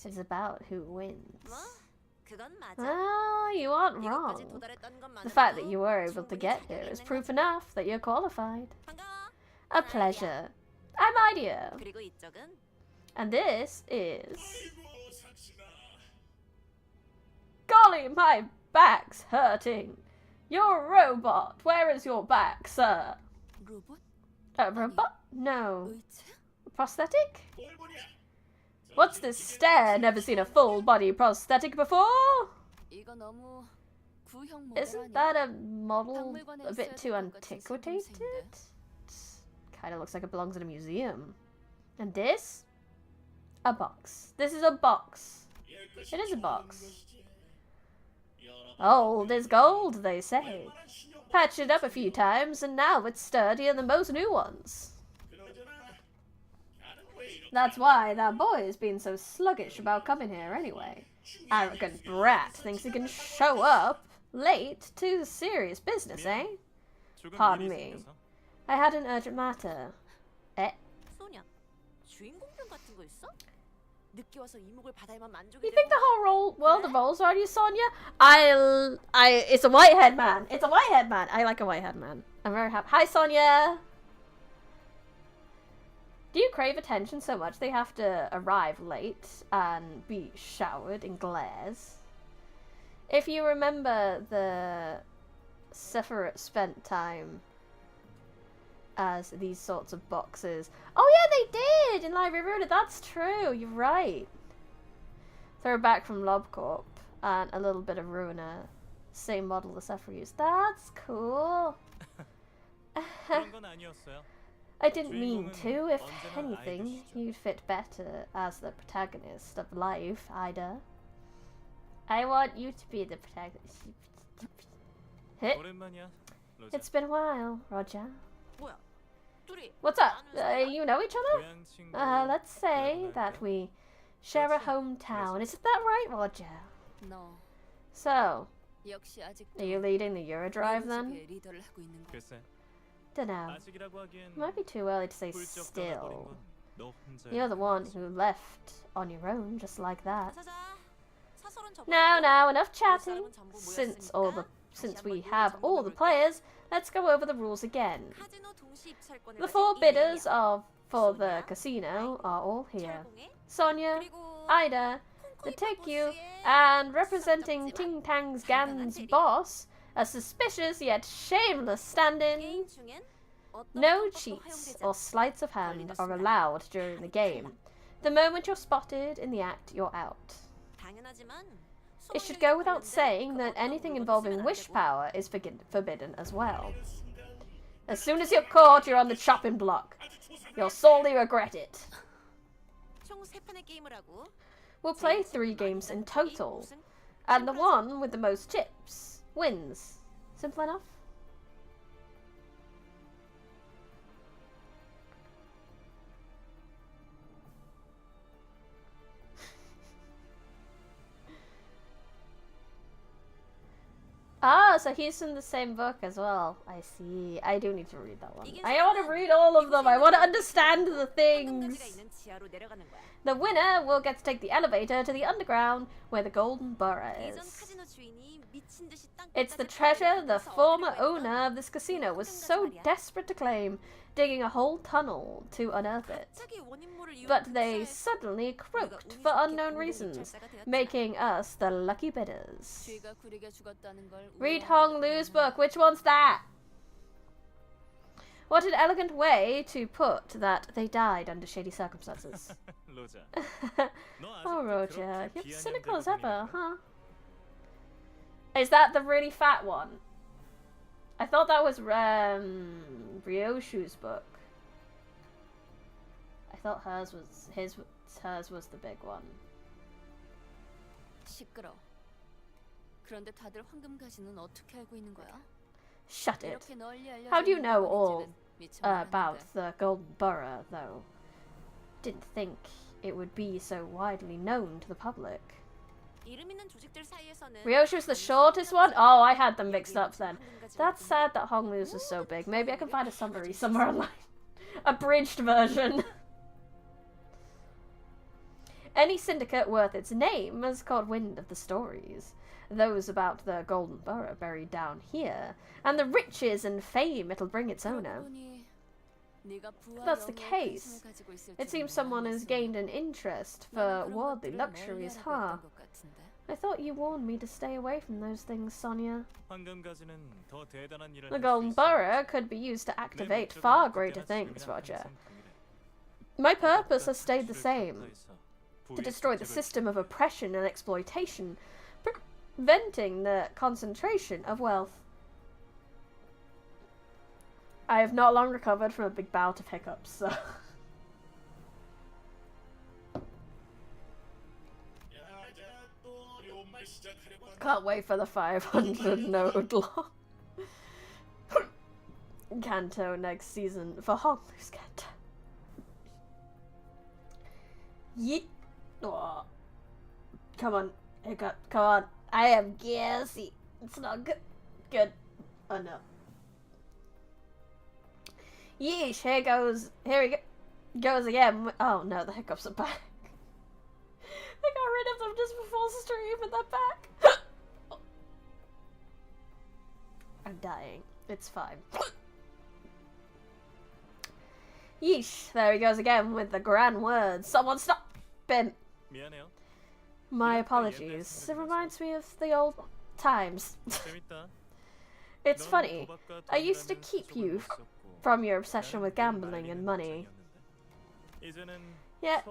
Speaker 1: It's about who wins. Well, you aren't wrong. The fact that you were able to get here is proof enough that you're qualified. A pleasure. I'm Idea. And this is... Golly, my back's hurting. You're a robot. Where is your back, sir? A robot? No. Prosthetic? What's this stare? Never seen a full body prosthetic before? Isn't that a model a bit too antiquated? Kinda looks like it belongs in a museum. And this? A box. This is a box. It is a box. Old is gold, they say. Patched it up a few times, and now it's sturdier than most new ones. That's why that boy has been so sluggish about coming here anyway. Arrogant brat thinks he can show up late to serious business, eh? Pardon me. I had an urgent matter. Eh? You think the whole world revolves around you, Sonia? It's a white-haired man. It's a white-haired man. I like a white-haired man. I'm very happy. Hi, Sonia. Do you crave attention so much they have to arrive late and be showered in glares? If you remember, the Sephiroth spent time as these sorts of boxes. Oh yeah, they did in Library Ruined. That's true. You're right. Throwback from LobCorp and a little bit of Ruiner. Same model the Sephiroth used. That's cool. I didn't mean to. If anything, you'd fit better as the protagonist of life, Ida. I want you to be the protagonist. It's been a while, Roger. What's up? You know each other? Let's say that we share a hometown. Isn't that right, Roger?
Speaker 2: No.
Speaker 1: So, are you leading the Eurodrive then? Dunno. Might be too early to say still. You're the one who left on your own, just like that. Now, enough chatting. Since we have all the players, let's go over the rules again. The 4 bidders for the casino are all here. Sonia, Ida, the Tikyu, and representing Ting Tang's Gan's boss, a suspicious yet shameless stand-in. No cheats or sleights of hand are allowed during the game. The moment you're spotted in the act, you're out. It should go without saying that anything involving wish power is forbidden as well. As soon as you're caught, you're on the chopping block. You'll sorely regret it. We'll play 3 games in total, and the one with the most chips wins. Simple enough. Ah, so he's in the same book as well. I see. I do need to read that one. I want to read all of them. I want to understand the things. The winner will get to take the elevator to the underground where the Golden Borough is. It's the treasure the former owner of this casino was so desperate to claim, digging a whole tunnel to unearth it. But they suddenly croaked for unknown reasons, making us the lucky bidders. Read Hong Lu's book. Which one's that? What an elegant way to put that they died under shady circumstances. Oh, Roger, you're cynical as ever, huh? Is that the really fat one? I thought that was Ryoshu's book. I thought hers was the big one.
Speaker 2: 시끄러. 그런데 다들 황금가지는 어떻게 알고 있는 거야?
Speaker 1: Shut it. How do you know all about the Golden Borough, though? Didn't think it would be so widely known to the public. Ryoshu's the shortest one? Oh, I had them mixed up then. That's sad that Honglu's was so big. Maybe I can find a summary somewhere online. Abridged version. Any syndicate worth its name has caught wind of the stories. Those about the Golden Borough buried down here, and the riches and fame it'll bring its owner. If that's the case, it seems someone has gained an interest for worldly luxuries, huh? I thought you warned me to stay away from those things, Sonia. The Golden Borough could be used to activate far greater things, Roger. My purpose has stayed the same. To destroy the system of oppression and exploitation, preventing the concentration of wealth. I have not long recovered from a big bout of hiccups, so... Can't wait for the 500 node long Canto next season for Honglu's Canto. Yeet. Oh. Come on, hiccup, come on. I am gassy. It's not good. Good. Oh no. Yeesh, here he goes again. Oh no, the hiccups are back. I got rid of them just before stream and they're back. I'm dying. It's fine. Yeesh, there he goes again with the grand words. Someone stop him. My apologies. It reminds me of the old times. It's funny. I used to keep you from your obsession with gambling and money. Yet,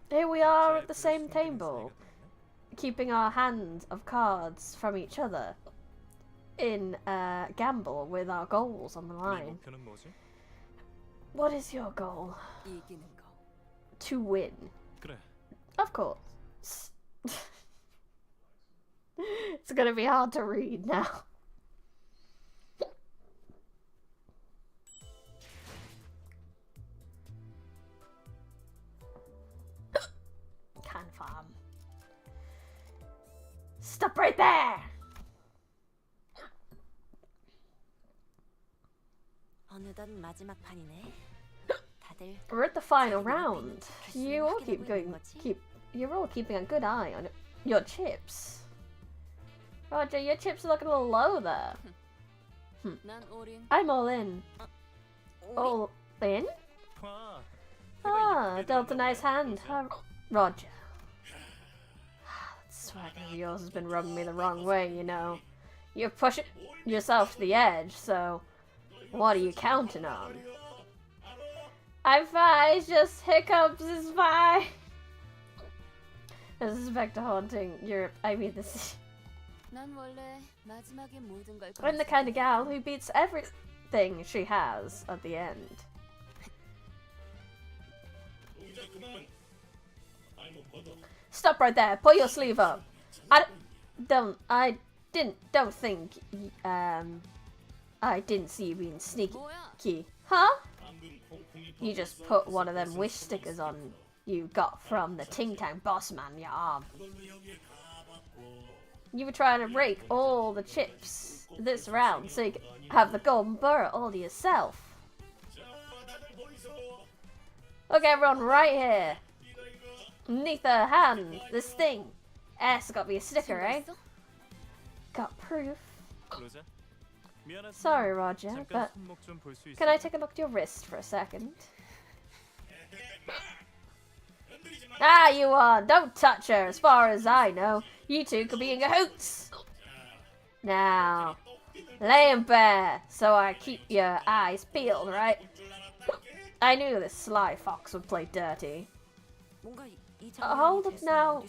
Speaker 1: here we are at the same table, keeping our hand of cards from each other in a gamble with our goals on the line. What is your goal? To win. Of course. It's gonna be hard to read now. Can farm. Stop right there! We're at the final round. You all you're all keeping a good eye on your chips. Roger, your chips are looking a little low there. I'm all in. All in? Ah, dealt a nice hand. Roger. That swagger of yours has been rubbing me the wrong way, you know. You're pushing yourself to the edge, so what are you counting on? I'm fine, it's just hiccups, it's fine. This is back to haunting Europe. I mean, this is... I'm the kind of gal who beats everything she has at the end. Stop right there. Pull your sleeve up. I don't think, I didn't see you being sneaky. Huh? You just put one of them wish stickers on you got from the Ting Tang boss man, your arm. You were trying to rake all the chips this round so you could have the golden borough all to yourself. Okay, everyone, right here. Beneath the hand, this thing. It's got to be a sticker, eh? Got proof. Sorry, Roger, but can I take a look at your wrist for a second? Ah, you are. Don't touch her, as far as I know. You two could be in cahoots. Now, lay him bare, so I keep your eyes peeled, right? I knew this sly fox would play dirty. Hold up now.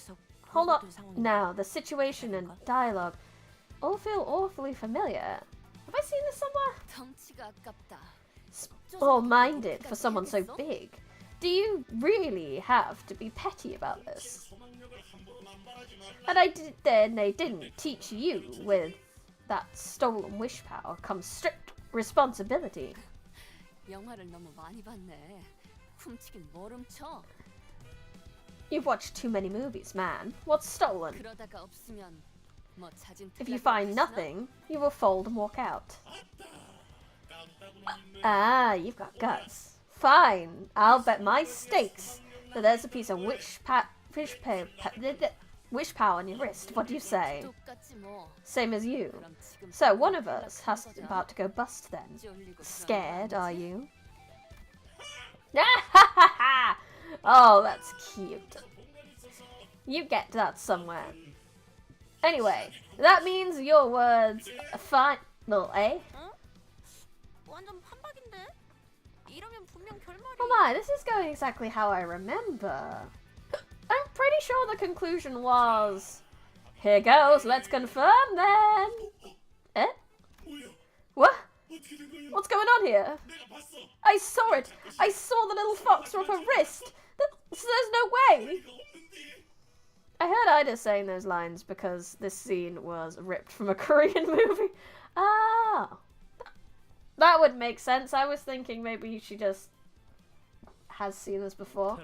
Speaker 1: Hold up now. The situation and dialogue all feel awfully familiar. Have I seen this somewhere? Small-minded for someone so big. Do you really have to be petty about this? And they didn't teach you with that stolen wish power comes strict responsibility. You've watched too many movies, man. What's stolen? If you find nothing, you will fold and walk out. Ah, you've got guts. Fine, I'll bet my stakes that there's a piece of wish power on your wrist. What do you say? Same as you. So one of us has about to go bust then. Scared, are you? Oh, that's cute. You get that somewhere. Anyway, that means your words are final, eh? Oh my, this is going exactly how I remember. I'm pretty sure the conclusion was... Here goes, let's confirm then. Eh? What? What's going on here? I saw it. I saw the little fox rub her wrist. There's no way. I heard Ida saying those lines because this scene was ripped from a Korean movie. Ah. That would make sense. I was thinking maybe she just has seen this before.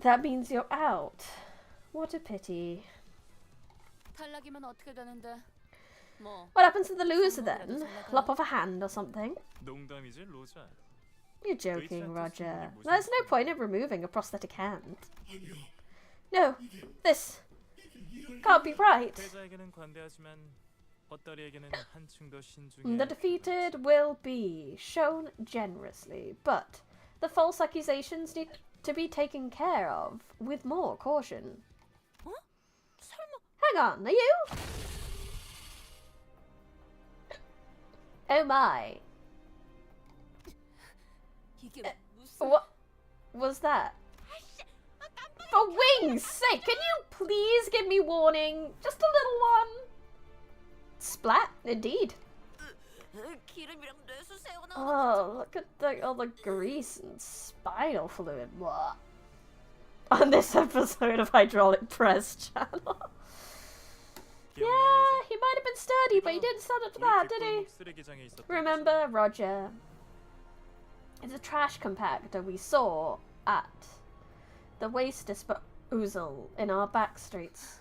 Speaker 1: That means you're out. What a pity. What happens to the loser then? Lop off a hand or something? You're joking, Roger. There's no point in removing a prosthetic hand. No, this can't be right. The defeated will be shown generously, but the false accusations need to be taken care of with more caution. Hang on, are you? Oh my. What was that? For wings' sake, can you please give me warning? Just a little one. Splat, indeed. Oh, look at all the grease and spinal fluid. Blah. On this episode of Hydraulic Press Channel. Yeah, he might have been sturdy, but he didn't stand up to that, did he? Remember, Roger? It's a trash compactor we saw at the waste disposal in our back streets.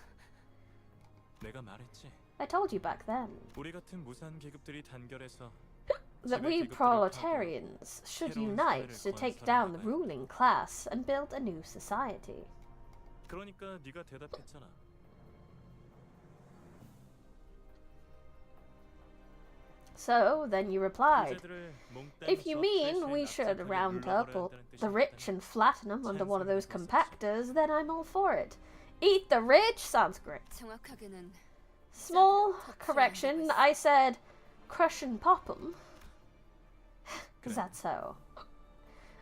Speaker 1: I told you back then that we proletarians should unite to take down the ruling class and build a new society. So then you replied, if you mean we should round up all the rich and flatten them under one of those compactors, then I'm all for it. Eat the rich sounds great. Small correction, I said crush and pop 'em. Because that's so.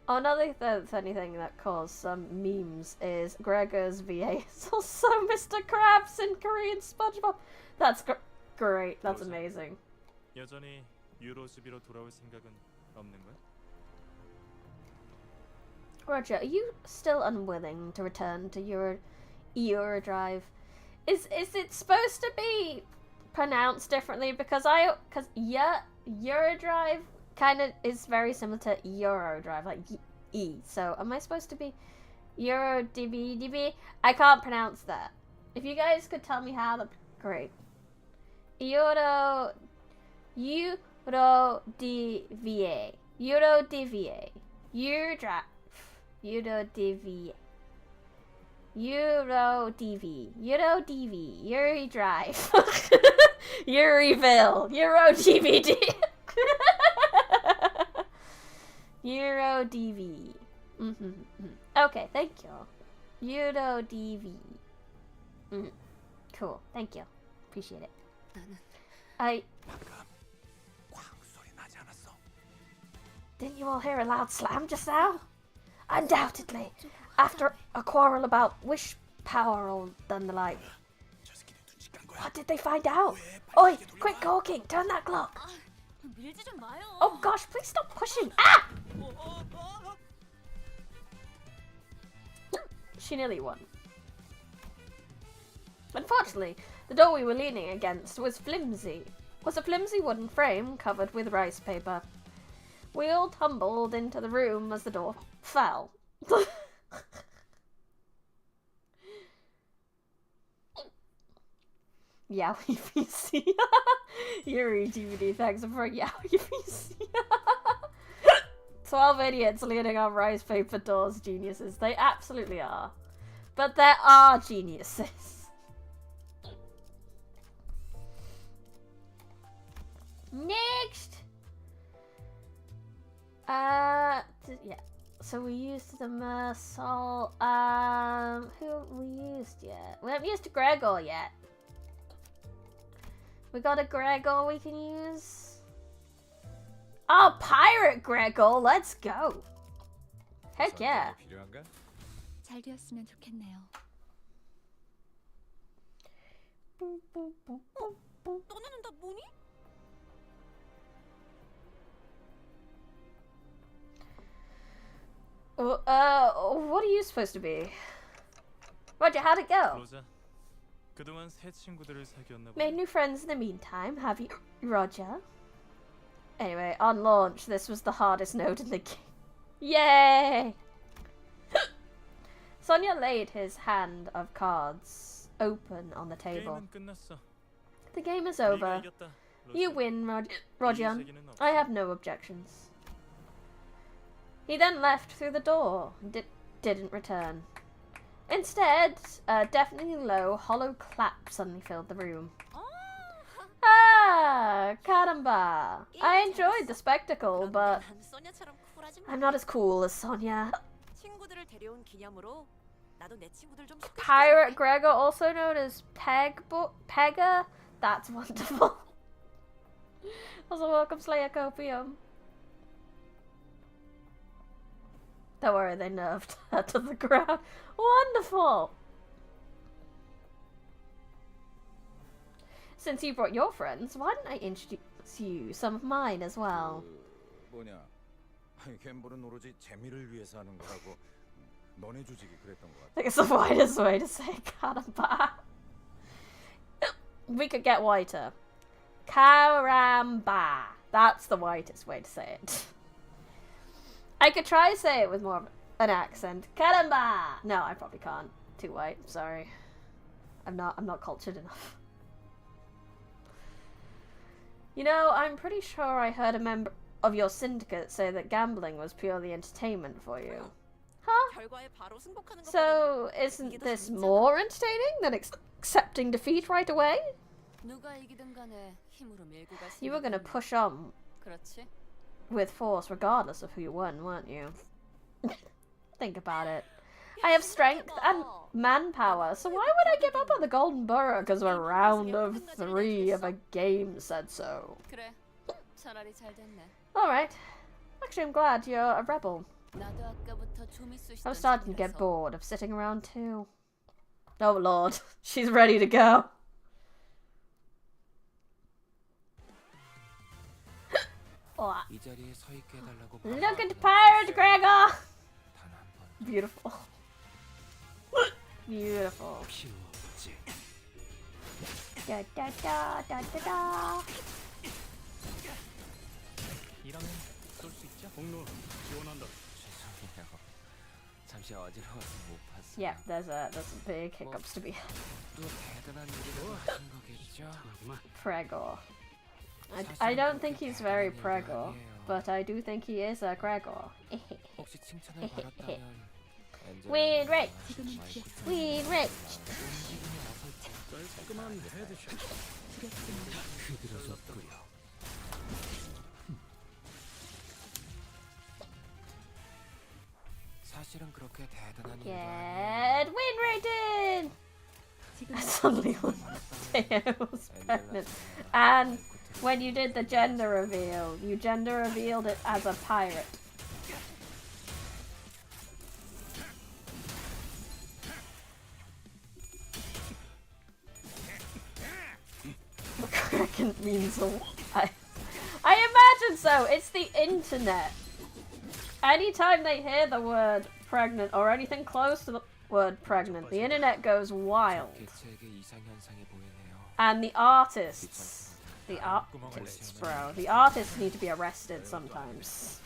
Speaker 1: Oh, another funny thing that caused some memes is Gregor's VA is also Mr. Krabs in Korean SpongeBob. That's great, that's amazing. Roger, are you still unwilling to return to Eurodrive? Is it supposed to be pronounced differently? Because Eurodrive kind of is very similar to Eurodrive, like E. So am I supposed to be Eurodb? I can't pronounce that. If you guys could tell me how, that'd be great. Eurodva. Eurodrive. Eurodrive. Eurodv. Eurodrive. Euryville. Eurodvd. Eurodv. Okay, thank you. Eurodv. Cool, thank you. Appreciate it. Didn't you all hear a loud slam just now? Undoubtedly. After a quarrel about wish power and the like. What did they find out? Oi, quit gawking. Turn that clock. Oh gosh, please stop pushing. Ah! She nearly won. Unfortunately, the door we were leaning against was a flimsy wooden frame covered with rice paper. We all tumbled into the room as the door fell. Yowie PC. Yuri DVD, thanks for Yowie PC. 12 idiots leaning on rice paper doors, geniuses. They absolutely are. But there are geniuses. Next! Yeah. So we used the Mersal. Who have we used yet? We haven't used Gregor yet. We got a Gregor we can use. Oh, Pirate Gregor, let's go. Heck yeah.
Speaker 2: 잘 되었으면 좋겠네요. 너네는 다 뭐니?
Speaker 1: What are you supposed to be? Roger, how'd it go?
Speaker 4: 그동안 새 친구들을 사귀었나 보네.
Speaker 1: Made new friends in the meantime, have you, Roger? Anyway, on launch, this was the hardest node in the game. Yay! Sonia laid his hand of cards open on the table.
Speaker 4: 게임은 끝났어.
Speaker 1: The game is
Speaker 4: 네가
Speaker 1: over.
Speaker 4: 이겼다.
Speaker 1: You win, Roger.
Speaker 4: 세계는 없어.
Speaker 1: I have no objections. He then left through the door and didn't return. Instead, a deafeningly low, hollow clap suddenly filled the room. Ah, caramba! I enjoyed the spectacle, but I'm not as cool as Sonia. Pirate Gregor, also known as Pega. That's wonderful. Also, welcome Slayer Copium. Don't worry, they nerfed her to the ground. Wonderful! Since you brought your friends, why don't I introduce you some of mine as well?
Speaker 5: 뭐냐? 아니, 갬블은 오로지 재미를 위해서 하는 거라고 너네 조직이 그랬던 것 같아.
Speaker 1: I think it's the whitest way to say caramba. We could get whiter. Caramba. That's the whitest way to say it. I could try to say it with more of an accent. Caramba! No, I probably can't. Too white. Sorry. I'm not cultured enough. You know, I'm pretty sure I heard a member of your syndicate say that gambling was purely entertainment for you. Huh? So, isn't this more entertaining than accepting defeat right away? You were gonna push on with force regardless of who you won, weren't you? Think about it. I have strength and manpower, so why would I give up on the Golden Borough because of a round of 3 of a game said so? Alright. Actually, I'm glad you're a rebel. I'm starting to get bored of sitting around too. Oh lord, she's ready to go. Look at the pirate, Gregor! Beautiful. Beautiful. Da da da da da da.
Speaker 3: 이러면 쏠 수 있죠?
Speaker 4: 공로 지원한다.
Speaker 3: 죄송해요. 잠시 어지러워서 못 봤어요.
Speaker 1: Yeah, there's some big hiccups to be had.
Speaker 3: 또 대단한 일이라도 하신 거겠죠?
Speaker 1: Pregor. I don't think he's very Pregor, but I do think he is a Gregor.
Speaker 3: 혹시 칭찬을 받았다면
Speaker 1: Win rate! Win rate!
Speaker 4: 깔끔한 헤드샷.
Speaker 3: 그들어졌고요. 사실은 그렇게 대단한 일도
Speaker 1: Get win rated! I suddenly was pregnant. And when you did the gender reveal, you gender revealed it as a pirate. The Kraken means I imagine so. It's the internet. Anytime they hear the word pregnant or anything close to the word pregnant, the internet goes wild. And the artists, the artists need to be arrested sometimes.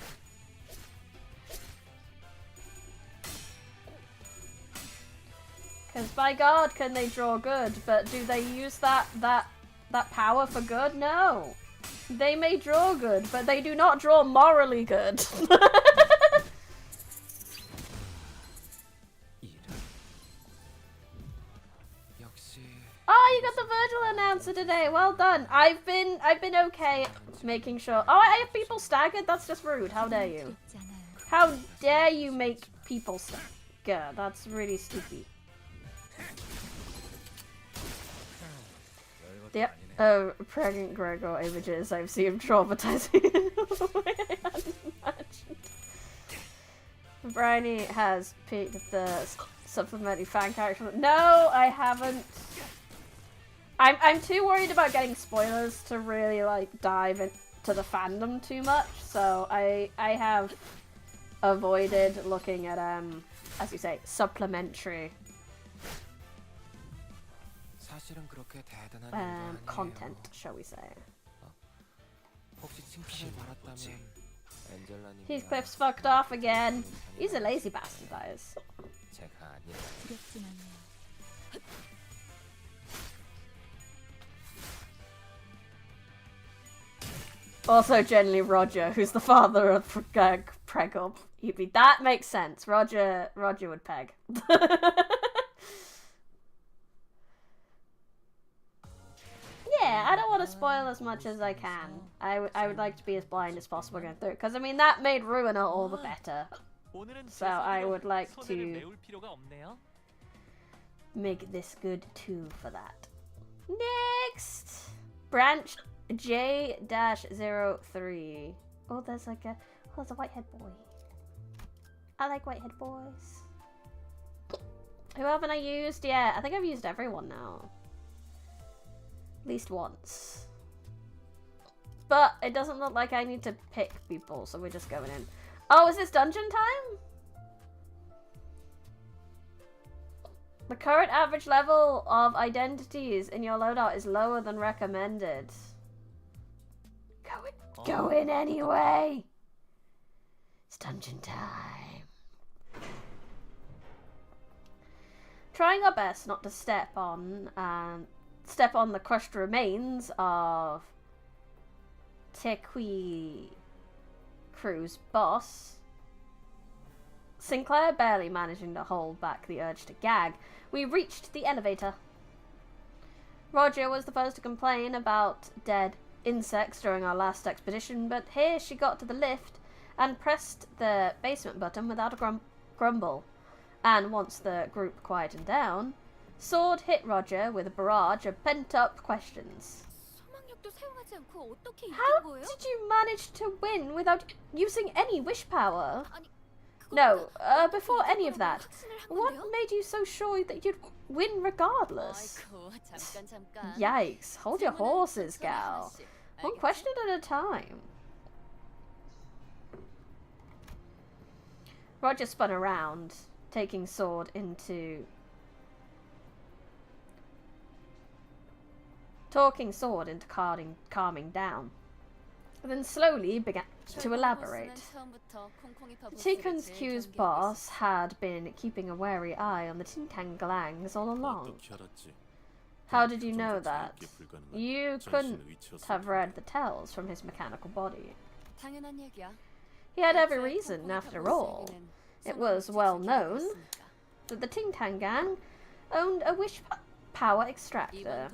Speaker 1: Because by God, can they draw good? But do they use that power for good? No. They may draw good, but they do not draw morally good. Oh, you got the Virgil announcer today. Well done. I've been okay making sure. Oh, I have people staggered. That's just rude. How dare you? How dare you make people stagger? That's really stupid. The pregnant Gregor images I've seen traumatizing. I hadn't imagined. Bryony has picked the supplementary fan character. No, I haven't. I'm too worried about getting spoilers to really like dive into the fandom too much, so I have avoided looking at as you say, supplementary content, shall we say. Heathcliff's fucked off again. He's a lazy bastard, that is. Also, generally Roger, who's the father of Pregor. That makes sense. Roger would peg. Yeah, I don't want to spoil as much as I can. I would like to be as blind as possible going through it, because I mean that made Ruiner all the better. So I would like to make this good too for that. Next! Branch J-03. Oh, there's like a... Oh, there's a whitehead boy. I like whitehead boys. Who haven't I used yet? I think I've used everyone now. At least once. But it doesn't look like I need to pick people, so we're just going in. Oh, is this dungeon time? The current average level of identities in your loadout is lower than recommended. Go in anyway. It's dungeon time. Trying our best not to step on the crushed remains of Tequi Crew's boss. Sinclair barely managing to hold back the urge to gag. We reached the elevator. Roger was the first to complain about dead insects during our last expedition, but here she got to the lift and pressed the basement button without a grumble. And once the group quietened down, Sword hit Roger with a barrage of pent-up questions. How did you manage to win without using any wish power? No, before any of that, what made you so sure that you'd win regardless? Yikes, hold your horses, gal. One question at a time. Roger spun around, taking sword into... talking sword into calming down. And then slowly began to elaborate. Tikun's boss had been keeping a wary eye on the Tintang Glangs all along. How did you know that? You couldn't have read the tells from his mechanical body. He had every reason, after all. It was well known that the Tintang Gang owned a wish power extractor.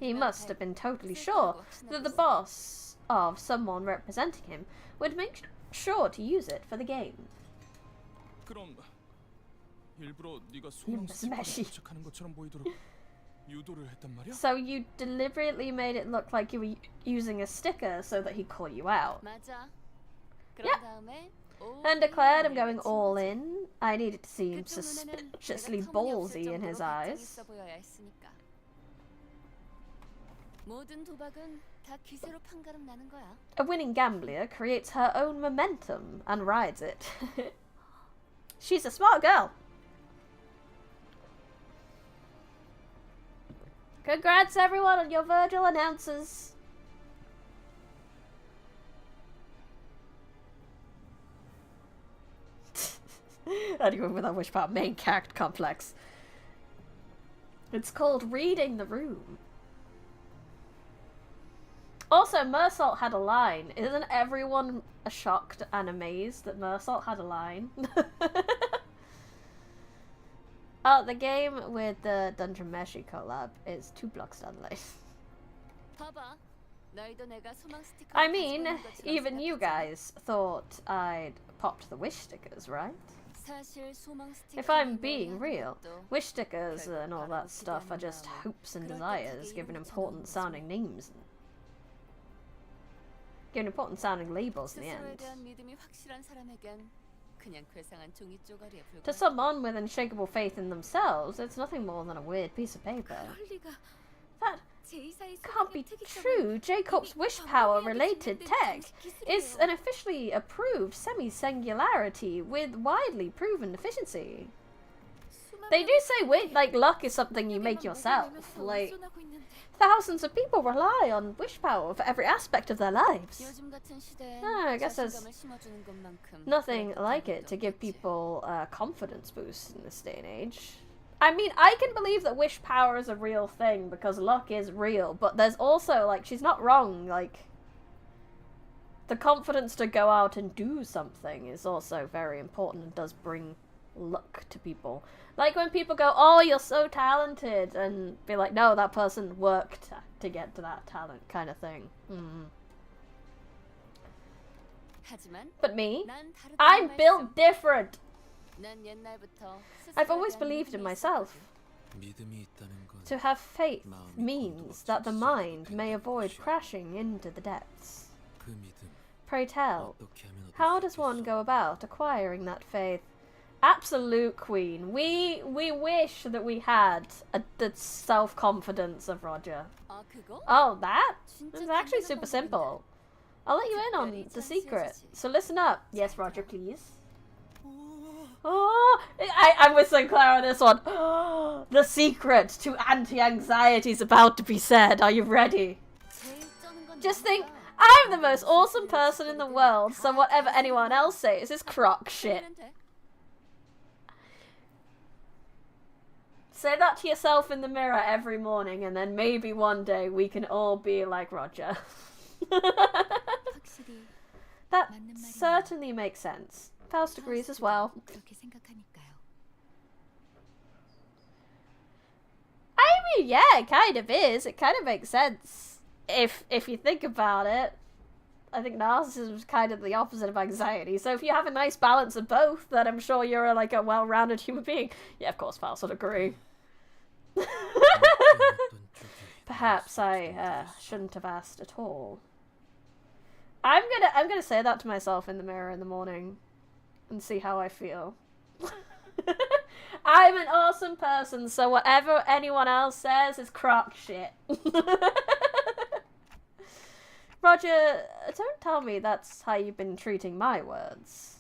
Speaker 1: He must have been totally sure that the boss of someone representing him would make sure to use it for the game. So you deliberately made it look like you were using a sticker so that he'd call you out. Yep. And declared I'm going all in. I needed to seem suspiciously ballsy in his eyes. A winning gambler creates her own momentum and rides it. She's a smart girl. Congrats everyone on your Virgil announces. Anyone with a wish power main character complex. It's called reading the room. Also, Mersault had a line. Isn't everyone shocked and amazed that Mersault had a line? Oh, the game with the Dungeon Meshi collab is 2 blocks down the lane. I mean, even you guys thought I'd popped the wish stickers, right? If I'm being real, wish stickers and all that stuff are just hopes and desires given important sounding names. Given important sounding labels in the end. To someone with unshakable faith in themselves, it's nothing more than a weird piece of paper. That can't be true. Jacob's wish power related tech is an officially approved semi-singularity with widely proven efficiency. They do say like luck is something you make yourself. Like, thousands of people rely on wish power for every aspect of their lives. I guess there's nothing like it to give people a confidence boost in this day and age. I mean, I can believe that wish power is a real thing because luck is real, but there's also, like, she's not wrong, like, the confidence to go out and do something is also very important and does bring luck to people. Like when people go, oh, you're so talented, and be like, no, that person worked to get to that talent, kind of thing. But me, I'm built different. I've always believed in myself. To have faith means that the mind may avoid crashing into the depths. Pray tell, how does one go about acquiring that faith? Absolute queen. We wish that we had the self-confidence of Roger. Oh, that? It's actually super simple. I'll let you in on the secret. So listen up. Yes, Roger, please. Oh, I'm with Sinclair on this one. Oh, the secret to anti-anxiety is about to be said. Are you ready? Just think, I'm the most awesome person in the world, so whatever anyone else says is crock shit. Say that to yourself in the mirror every morning, and then maybe one day we can all be like Roger. That certainly makes sense. Faust agrees as well. I mean, yeah, it kind of is. It kind of makes sense. If you think about it. I think narcissism is kind of the opposite of anxiety. So if you have a nice balance of both, then I'm sure you're like a well-rounded human being. Yeah, of course, Faust would agree. Perhaps I shouldn't have asked at all. I'm gonna say that to myself in the mirror in the morning and see how I feel. I'm an awesome person, so whatever anyone else says is crock shit. Roger, don't tell me that's how you've been treating my words.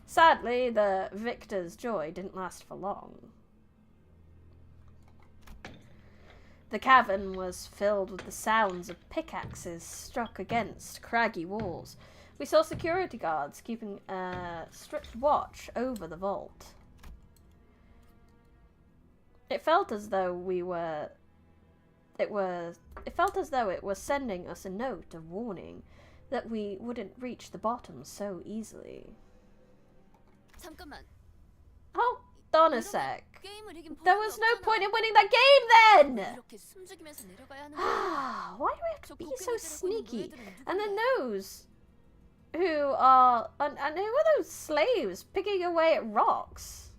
Speaker 1: Sadly, the victor's joy didn't last for long. The cavern was filled with the sounds of pickaxes struck against craggy walls. We saw security guards keeping a strict watch over the vault. It felt as though it was sending us a note of warning that we wouldn't reach the bottom so easily.
Speaker 2: 잠깐만.
Speaker 1: Hold on a sec.
Speaker 2: 게임을 이긴
Speaker 1: There was no point in winning that game then!
Speaker 2: 이렇게 숨죽이면서 내려가야 하는 거야.
Speaker 1: Why do we have to
Speaker 2: 저
Speaker 1: be
Speaker 2: 곡괭이
Speaker 1: so
Speaker 2: 들고 있는
Speaker 1: sneaky?
Speaker 2: 노예들은
Speaker 1: And then
Speaker 2: 누구야?
Speaker 1: those who are... And who are those slaves picking away at rocks?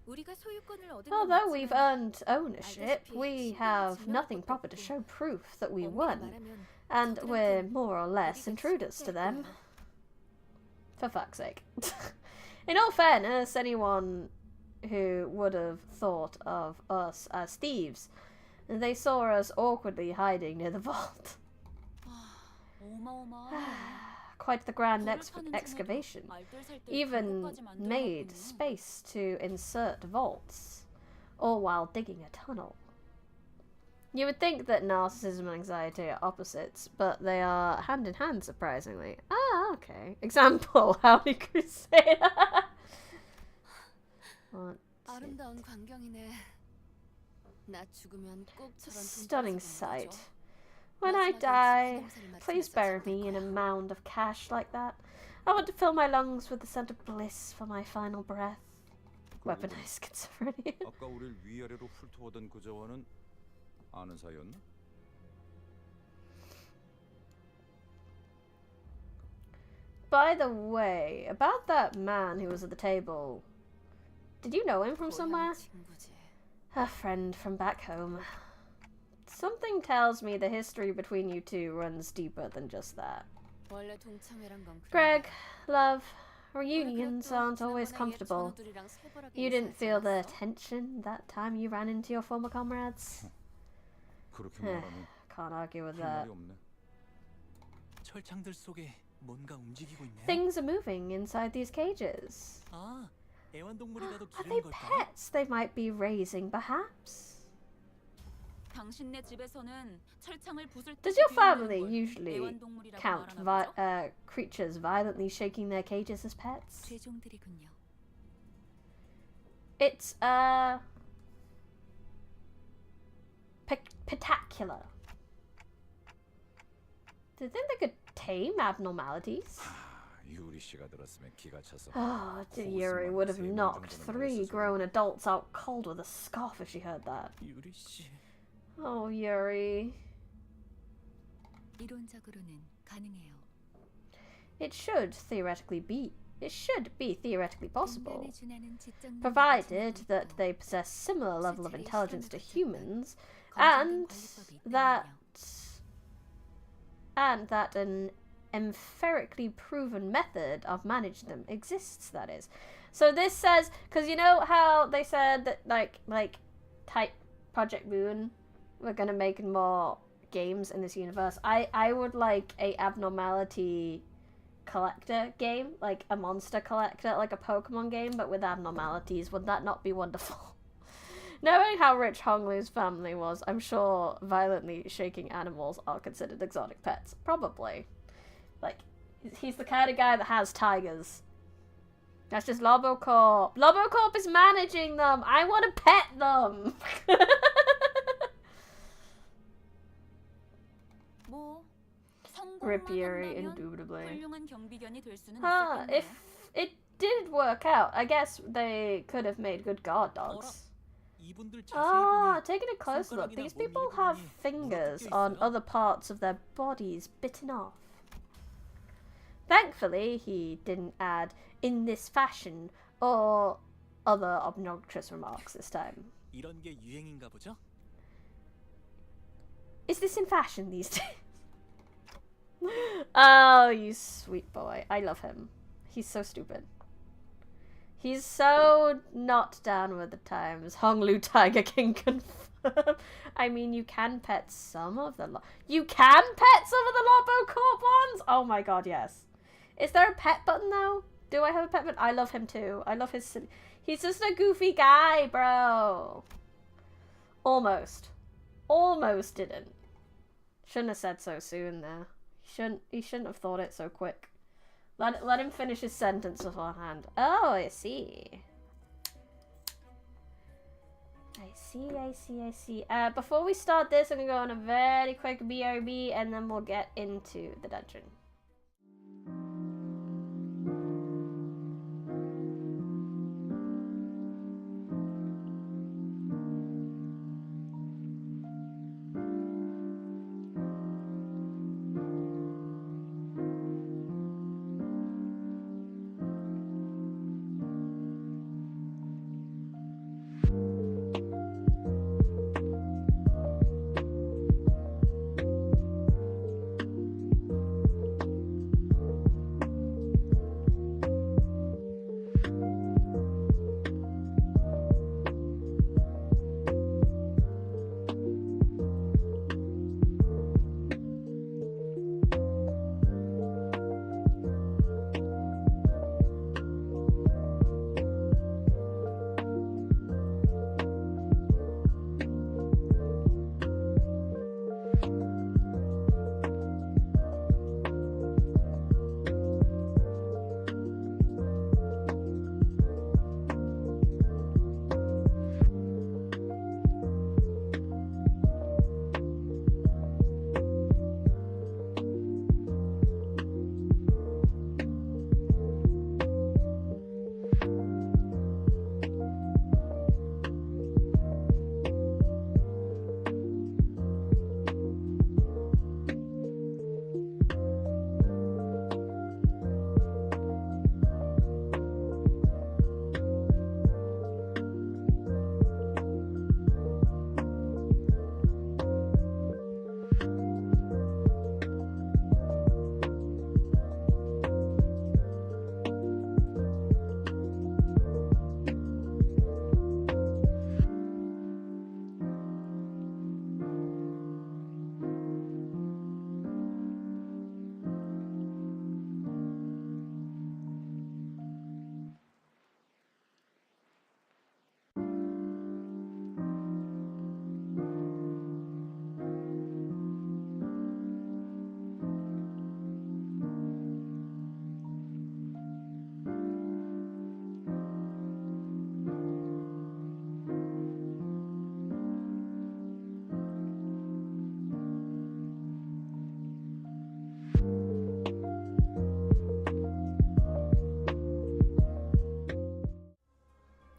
Speaker 2: 우리가 소유권을 얻은 건
Speaker 1: Although we've
Speaker 2: 맞지만
Speaker 1: earned ownership, we have nothing proper to show proof that we
Speaker 2: 엄밀히
Speaker 1: won.
Speaker 2: 말하면
Speaker 1: And we're
Speaker 2: 저들한텐
Speaker 1: more or less
Speaker 2: 우리가
Speaker 1: intruders to
Speaker 2: 실패할
Speaker 1: them.
Speaker 2: 거야.
Speaker 1: For fuck's sake. In all fairness, anyone who would have thought of us as thieves, they saw us awkwardly hiding near the vault.
Speaker 2: 어마어마하네.
Speaker 1: Quite the grand
Speaker 2: 돌을 파는 중에도
Speaker 1: excavation.
Speaker 2: 알뜰살뜰
Speaker 1: Even
Speaker 2: 그것까지
Speaker 1: made
Speaker 2: 만들어놨군요.
Speaker 1: space to insert vaults, all while digging a tunnel. You would think that narcissism and anxiety are opposites, but they are hand in hand, surprisingly. Ah, okay. Example, Howdy Crusade.
Speaker 2: 아름다운 광경이네. 나 죽으면 꼭 저런
Speaker 1: Stunning
Speaker 2: 돈가스를
Speaker 1: sight.
Speaker 2: 먹어줘.
Speaker 1: When I
Speaker 2: 마지막에
Speaker 1: die,
Speaker 2: 부담스를
Speaker 1: please
Speaker 2: 맞추면서
Speaker 1: bury
Speaker 2: 죽을
Speaker 1: me in a
Speaker 2: 거야.
Speaker 1: mound of cash like that. I want to fill my lungs with the scent of bliss for my final breath. Weaponized schizophrenia.
Speaker 5: 아까 우릴 위아래로 훑어오던 그자와는 아는 사이였나?
Speaker 1: By the way, about that man who was at the table, did you know him from
Speaker 2: 고향
Speaker 1: somewhere?
Speaker 2: 친구지.
Speaker 1: A friend from back home. Something tells me the history between you two runs deeper than just that.
Speaker 2: 원래 동창회란 건 그런
Speaker 1: Greg,
Speaker 2: 거야.
Speaker 1: love,
Speaker 2: 우리
Speaker 1: reunions
Speaker 2: 그래도
Speaker 1: aren't always
Speaker 2: 지난번에 옛
Speaker 1: comfortable.
Speaker 2: 전우들이랑 살벌하게
Speaker 1: You didn't feel the
Speaker 2: 인사하지 않았어?
Speaker 1: tension that time you ran into your former comrades?
Speaker 5: 그렇게 말하면
Speaker 1: Can't argue with
Speaker 5: 할
Speaker 1: that.
Speaker 5: 말이 없네.
Speaker 6: 철창들 속에 뭔가 움직이고 있네.
Speaker 1: Things are moving inside these cages.
Speaker 6: 아, 애완동물이라도
Speaker 1: Are they
Speaker 6: 기르는 걸까?
Speaker 1: pets they might be raising, perhaps?
Speaker 7: 당신네 집에서는 철창을 부술
Speaker 1: Does
Speaker 7: 때
Speaker 1: your
Speaker 7: 비우는
Speaker 1: family
Speaker 7: 걸
Speaker 1: usually
Speaker 7: 애완동물이라고
Speaker 1: count
Speaker 7: 말하나 보죠?
Speaker 1: creatures violently shaking their cages as pets?
Speaker 7: 죄종들이군요.
Speaker 1: It's spectacular. Do you think they could tame abnormalities?
Speaker 5: 유리 씨가 들었으면 기가 차서.
Speaker 1: Oh, Yuri would have knocked 3 grown adults out cold with a scoff if she heard that.
Speaker 6: 유리 씨.
Speaker 1: Oh, Yuri.
Speaker 7: 이론적으로는 가능해요.
Speaker 1: It should theoretically be possible,
Speaker 7: 인간에 준하는 지적
Speaker 1: provided
Speaker 7: 능력이
Speaker 1: that
Speaker 7: 있고
Speaker 1: they possess similar level of
Speaker 7: 실제로
Speaker 1: intelligence to
Speaker 7: 실험을
Speaker 1: humans,
Speaker 7: 검증된
Speaker 1: and
Speaker 7: 관리법이
Speaker 1: that
Speaker 7: 있다면요.
Speaker 1: an empirically proven method of managing them exists. That is, so this says, because you know how they said that like type Project Moon, we're gonna make more games in this universe. I would like a abnormality collector game, like a monster collector, like a Pokemon game, but with abnormalities. Would that not be wonderful? Knowing how rich Hong Lu's family was, I'm sure violently shaking animals are considered exotic pets. Probably. Like, he's the kind of guy that has tigers. That's just Lobocorp. Lobocorp is managing them. I want to pet them.
Speaker 7: 뭐
Speaker 1: Rip
Speaker 7: 성공만
Speaker 1: Yuri,
Speaker 7: 한다면
Speaker 1: indubitably.
Speaker 7: 훌륭한 경비견이 될 수는
Speaker 1: If
Speaker 7: 있었겠네요.
Speaker 1: it did work out, I guess they could have made good guard dogs.
Speaker 6: 이분들 자세히
Speaker 1: Ah,
Speaker 6: 보니
Speaker 1: taking a close look,
Speaker 6: 손가락이나
Speaker 1: these
Speaker 6: 몸
Speaker 1: people
Speaker 6: 일부분이
Speaker 1: have
Speaker 6: 물어
Speaker 1: fingers
Speaker 6: 뜯겨
Speaker 1: on
Speaker 6: 있어요.
Speaker 1: other parts of their bodies bitten off. Thankfully, he didn't add in this fashion or other obnoxious remarks this time.
Speaker 6: 이런 게 유행인가 보죠?
Speaker 1: Is this in fashion these days? Oh, you sweet boy. I love him. He's so stupid. He's so not down with the times. Hong Lu Tiger King confirmed. I mean, you can pet some of the you can pet some of the Lobocorp ones? Oh my god, yes. Is there a pet button though? Do I have a pet? I love him too. I love his... He's just a goofy guy, bro. Almost. Almost didn't. Shouldn't have said so soon there. He shouldn't have thought it so quick. Let him finish his sentence beforehand. Oh, I see. I see. Before we start this, I'm gonna go on a very quick BRB and then we'll get into the dungeon.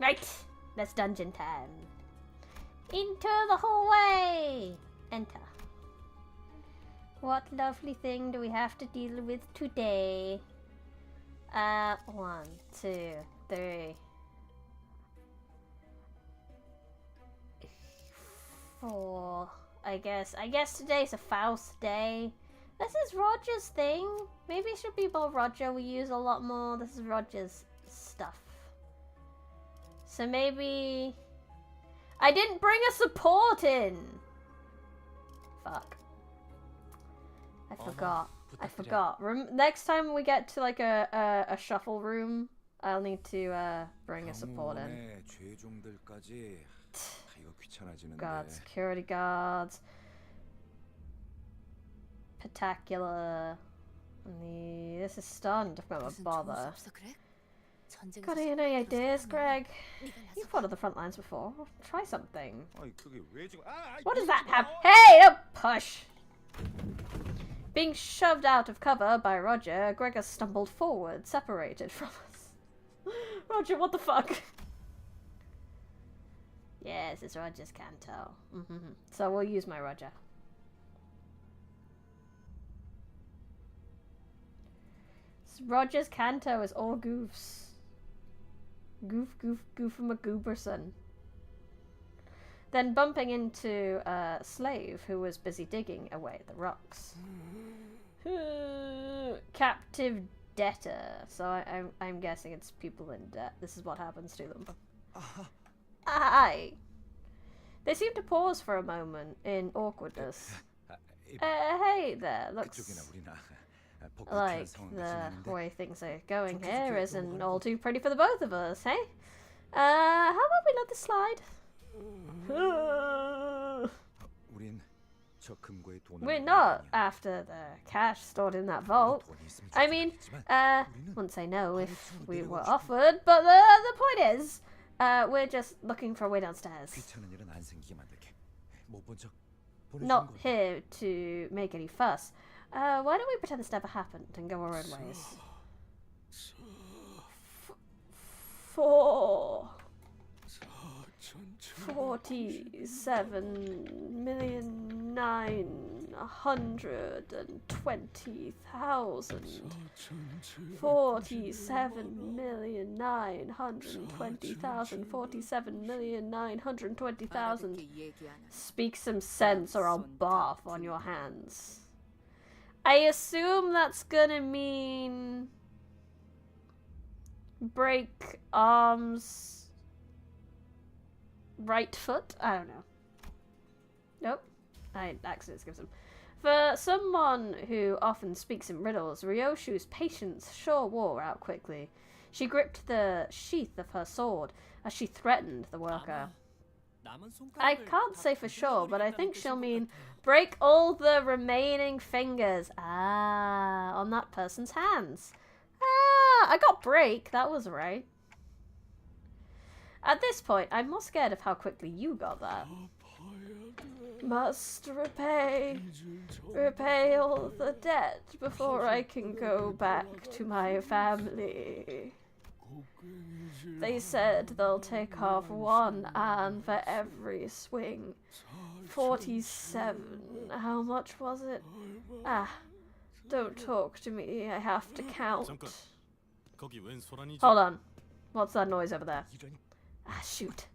Speaker 1: Right, that's dungeon time. Into the hallway! Enter. What lovely thing do we have to deal with today? 1, 2, 3, 4. I guess today's a Faust day. This is Roger's thing. Maybe it should be more Roger. We use a lot more. This is Roger's stuff. So maybe... I didn't bring a support in! Fuck. I forgot. Next time we get to like a shuffle room, I'll need to bring a support in. God, security guards. Spectacular. This is starting to become a bother. Got any ideas, Greg? You've fought on the front lines before. Try something. What does that have? Hey, don't push! Being shoved out of cover by Roger, Gregor stumbled forward, separated from us. Roger, what the fuck? Yes, it's Roger's Canto. So we'll use my Roger. Roger's Canto is all goofs. Goof McGooberson. Then bumping into a slave who was busy digging away at the rocks. Captive debtor. So I'm guessing it's people in debt. This is what happens to them. Aye. They seem to pause for a moment in awkwardness. Hey there, looks like the way things are going here isn't all too pretty for the both of us, hey? How about we let this slide?
Speaker 5: 우린 저 금고에 돈을
Speaker 1: We're
Speaker 5: 넣은 게
Speaker 1: not
Speaker 5: 아니야.
Speaker 1: after the cash stored in that vault.
Speaker 5: 돈이 있으면
Speaker 1: I mean,
Speaker 5: 좋겠지만
Speaker 1: wouldn't say no if we were offered, but the point is, we're just looking for a way downstairs.
Speaker 5: 귀찮은 일은 안 생기게 만들게. 못 본 척 보내주는
Speaker 1: Not
Speaker 5: 거야.
Speaker 1: here to make any fuss. Why don't we pretend this never happened and go our own ways? 47,920,000. 47,920,000. 47,920,000. Speak some sense or I'll barf on your hands. I assume that's gonna mean break arms, right foot? I don't know. Nope. I accidentally skipped them. For someone who often speaks in riddles, Ryoshu's patience sure wore out quickly. She gripped the sheath of her sword as she threatened the worker. I can't say for sure, but I think she'll mean break all the remaining fingers. On that person's hands. I got break. That was right. At this point, I'm more scared of how quickly you got that. Must repay all the debt before I can go back to my family. They said they'll take off one arm for every swing. 47. How much was it? Don't talk to me. I have to count.
Speaker 4: 잠깐. 거기 웬 소란이지?
Speaker 1: Hold on. What's that noise over there? Shoot.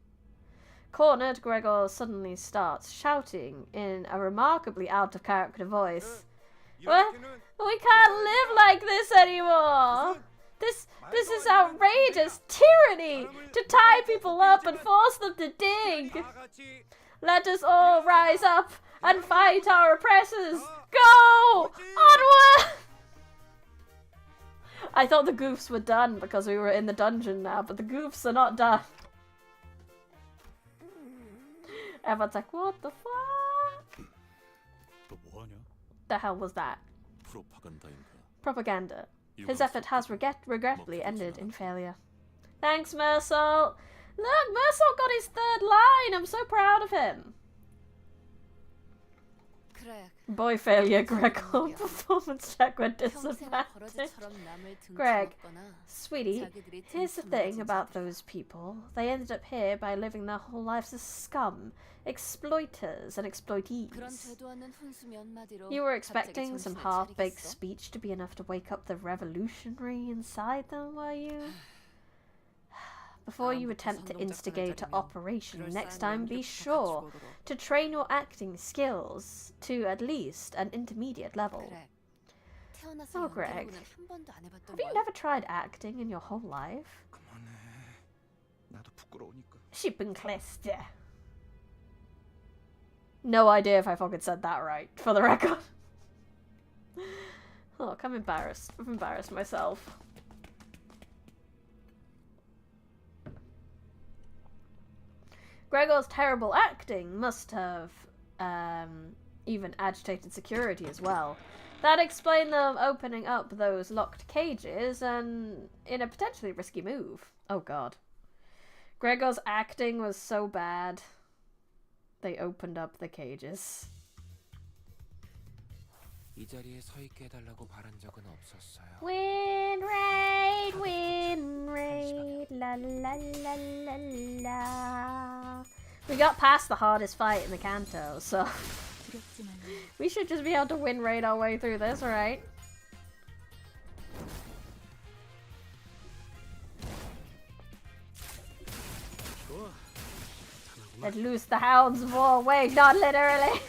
Speaker 1: Cornered, Gregor suddenly starts shouting in a remarkably out-of-character voice. Well, we can't live like this anymore! This is outrageous tyranny! To tie people up and force them to dig! Let us all rise up and fight our oppressors! Go! Onward! I thought the goofs were done because we were in the dungeon now, but the goofs are not done. Everyone's like, what the fuck?
Speaker 4: 너 뭐하냐?
Speaker 1: The hell was that?
Speaker 4: 프로파간다인가?
Speaker 1: Propaganda. His effort has regretfully ended in failure. Thanks, Mersault. Look, Mersault got his third line. I'm so proud of him. Boy failure, Gregor. Performance check went disadvantage. Greg, sweetie, here's the thing about those people. They ended up here by living their whole lives as scum, exploiters and exploitees. You were expecting some half-baked speech to be enough to wake up the revolutionary inside them, were you? Before you attempt to instigate an operation next time, be sure to train your acting skills to at least an intermediate level. Oh, Greg, have you never tried acting in your whole life?
Speaker 5: 나도 부끄러우니까.
Speaker 1: Schippenkläste. No idea if I fucking said that right, for the record. Look, I'm embarrassed. I've embarrassed myself. Gregor's terrible acting must have even agitated security as well. That explained them opening up those locked cages and in a potentially risky move. Oh god. Gregor's acting was so bad. They opened up the cages.
Speaker 3: 이 자리에 서 있게 해달라고 바란 적은 없었어요.
Speaker 1: Win raid, la la la la la. We got past the hardest fight in the Canto, so we should just be able to win raid our way through this, right? Let loose the hounds of war. Wait, not literally.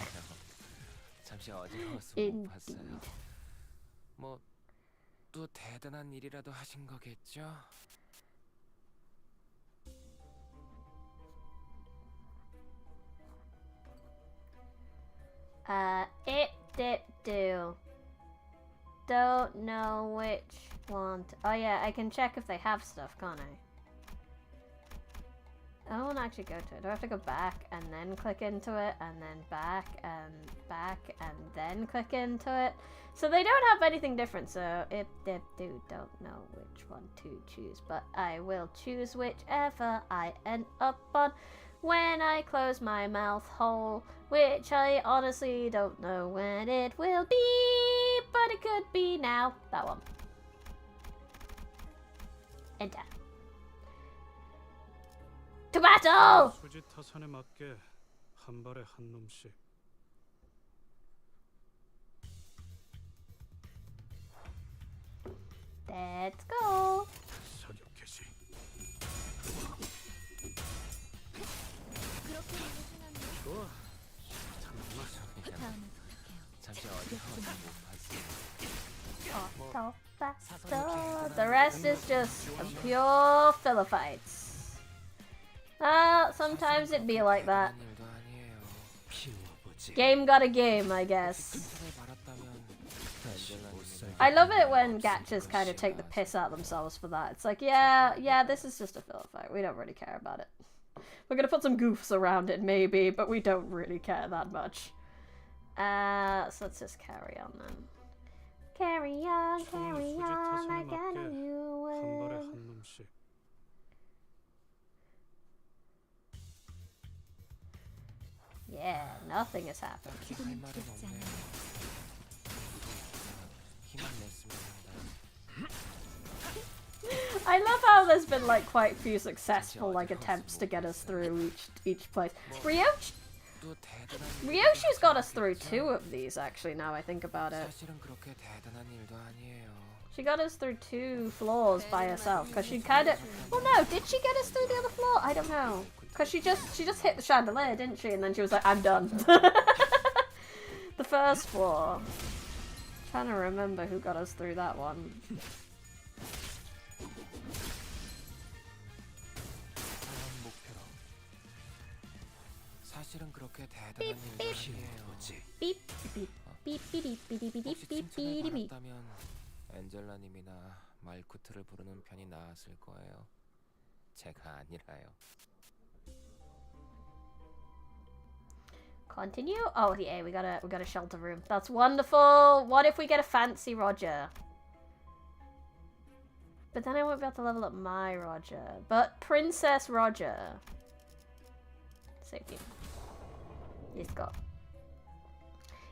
Speaker 3: 잠시 어지러워서 못 봤어요. 뭐 또 대단한 일이라도 하신 거겠죠?
Speaker 1: It did do. don't know which one. Oh yeah, I can check if they have stuff, can't I? I don't want to actually go to it. Do I have to go back and then click into it, and then back and then click into it? So they don't have anything different, so if they don't know which one to choose, but I will choose whichever I end up on when I close my mouth hole, which I honestly don't know when it will be, but it could be now. That one. Enter. To battle!
Speaker 4: 수지 타산에 맞게 한 발에 한 놈씩.
Speaker 1: Let's go.
Speaker 4: 사격 개시.
Speaker 7: 그렇게
Speaker 4: 좋아. 잠깐만.
Speaker 7: 다음에 부탁해요.
Speaker 3: 잠시 어디 가서 못 봤어요.
Speaker 1: Faster. The rest is just pure Philippites. Sometimes it be like that.
Speaker 3: 일도 아니에요.
Speaker 1: Game got a game, I guess.
Speaker 3: 튼튼히 말았다면 엔젤라님이나
Speaker 1: I love it when gachas kind of take the piss out themselves for that. It's like, yeah, this is just a Philippite. We don't really care about it. We're gonna put some goofs around it, maybe, but we don't really care that much. So let's just carry on then. Carry on, like I know you
Speaker 4: 한 발에
Speaker 1: will.
Speaker 4: 한 놈씩.
Speaker 1: Yeah, nothing has happened.
Speaker 3: 할
Speaker 7: 지금은
Speaker 3: 말은
Speaker 7: 두렵지
Speaker 3: 없네요.
Speaker 7: 않아요.
Speaker 3: 힘을 냈으면 한다.
Speaker 1: I love how there's been like quite few successful like attempts to get us through each place.
Speaker 3: 또 대단한
Speaker 1: Ryoshu's got us through 2 of these actually. Now I think about it,
Speaker 3: 사실은 그렇게 대단한 일도 아니에요.
Speaker 1: she got us through 2 floors by herself because she kind of. Well, no, did she get us through the other floor? I don't know. Because she just hit the chandelier, didn't she? And then she was like, I'm done. The first floor. Trying to remember who got us through that one.
Speaker 3: 다음 목표로. 사실은 그렇게 대단한 일도 아니에요.
Speaker 1: Beep beep beep beep beep beep beep
Speaker 3: 혹시
Speaker 1: beep
Speaker 3: 칭찬을
Speaker 1: beep beep.
Speaker 3: 받았다면 엔젤라님이나 말쿠트를 부르는 편이 나았을 거예요. 제가 아니라요.
Speaker 1: Continue. Oh yeah, we got a shelter room. That's wonderful. What if we get a fancy Roger? But then I won't be able to level up my Roger. But Princess Roger. Safety. Let's go.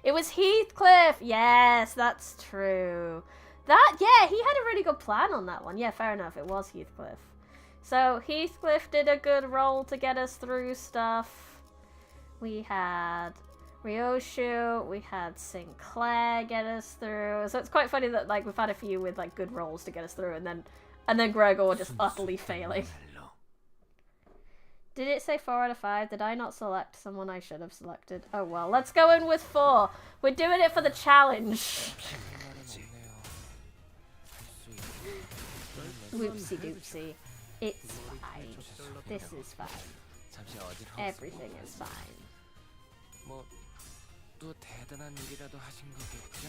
Speaker 1: It was Heathcliff. Yes, that's true. Yeah, he had a really good plan on that one. Yeah, fair enough. It was Heathcliff. So Heathcliff did a good role to get us through stuff. We had Ryoshu, we had Sinclair get us through. So it's quite funny that like we've had a few with like good roles to get us through, and then Gregor just utterly failing. Did it say 4 out of 5? Did I not select someone I should have selected? Oh well, let's go in with 4. We're doing it for the challenge. Whoopsie doopsie. It's fine. This is fine. Everything is fine.
Speaker 3: 뭐 또 대단한 일이라도 하신 거겠죠?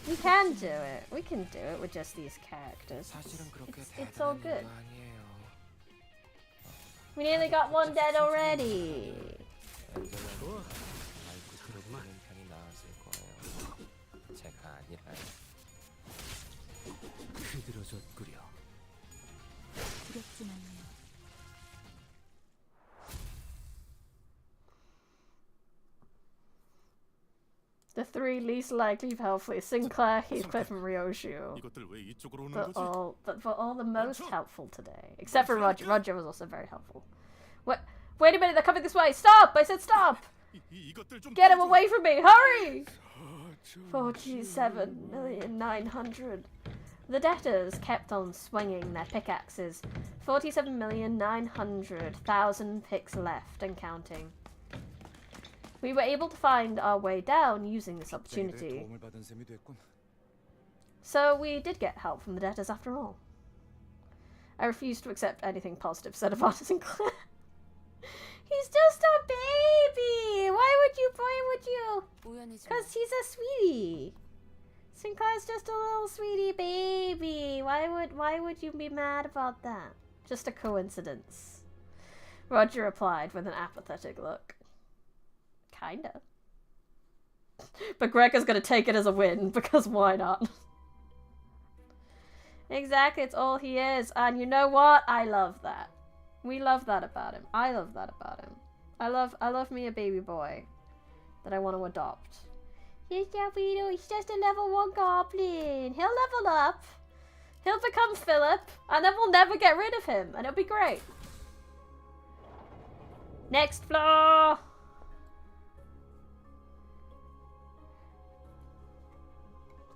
Speaker 1: We can do it. We can do it with just these characters.
Speaker 3: 사실은 그렇게
Speaker 1: It's all
Speaker 3: 대단한
Speaker 1: good.
Speaker 3: 일도 아니에요.
Speaker 1: We nearly got one dead already.
Speaker 3: 엔젤라님이나 말쿠트를 부르는 편이 나았을 거예요. 제가 아니라요. 그들어졌구려.
Speaker 7: 두렵진 않네요.
Speaker 1: The 3 least likely helpful: Sinclair, Heathcliff, and Ryoshu.
Speaker 4: 이것들 왜 이쪽으로 오는
Speaker 1: But
Speaker 4: 거지?
Speaker 1: all the most helpful today. Except for Roger. Roger was also very helpful. Wait a minute, they're coming this way. Stop! I said stop!
Speaker 4: 이것들 좀
Speaker 1: Get him away from me! Hurry! 47,900,000. The debtors kept on swinging their pickaxes. 47,900,000 picks left and counting. We were able to find our way down using this opportunity.
Speaker 5: 도움을 받은 셈이 됐군.
Speaker 1: So we did get help from the debtors after all. I refuse to accept anything positive said about Sinclair. He's just a baby. Why would you?
Speaker 2: 우연이지.
Speaker 1: Because he's a sweetie. Sinclair's just a little sweetie baby. Why would you be mad about that? Just a coincidence. Roger replied with an apathetic look. Kinda. But Gregor's gonna take it as a win, because why not? Exactly, it's all he is. And you know what? I love that. We love that about him. I love that about him. I love me a baby boy that I want to adopt. He's just a level 1 goblin. He'll level up. He'll become Philip, and then we'll never get rid of him, and it'll be great. Next floor.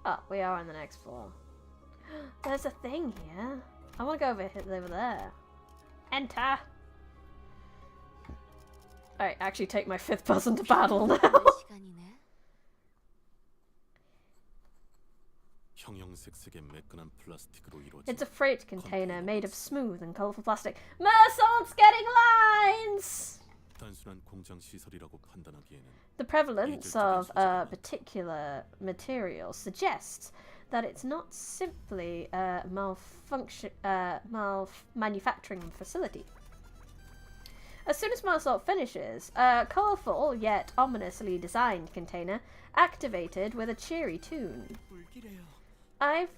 Speaker 1: Oh, we are on the next floor. There's a thing here. I want to go over there. Enter. Alright, actually take my 5th person to battle now.
Speaker 2: 시간이네.
Speaker 4: 형형색색의 매끈한 플라스틱으로 이루어진
Speaker 1: It's a freight container made of smooth and colourful plastic. Mersault's getting lines!
Speaker 4: 단순한 공장 시설이라고 판단하기에는
Speaker 1: The prevalence of a particular material suggests that it's not simply a manufacturing facility. As soon as Mersault finishes, a colourful yet ominously designed container activated with a cheery tune.
Speaker 6: 불길해요.
Speaker 1: I've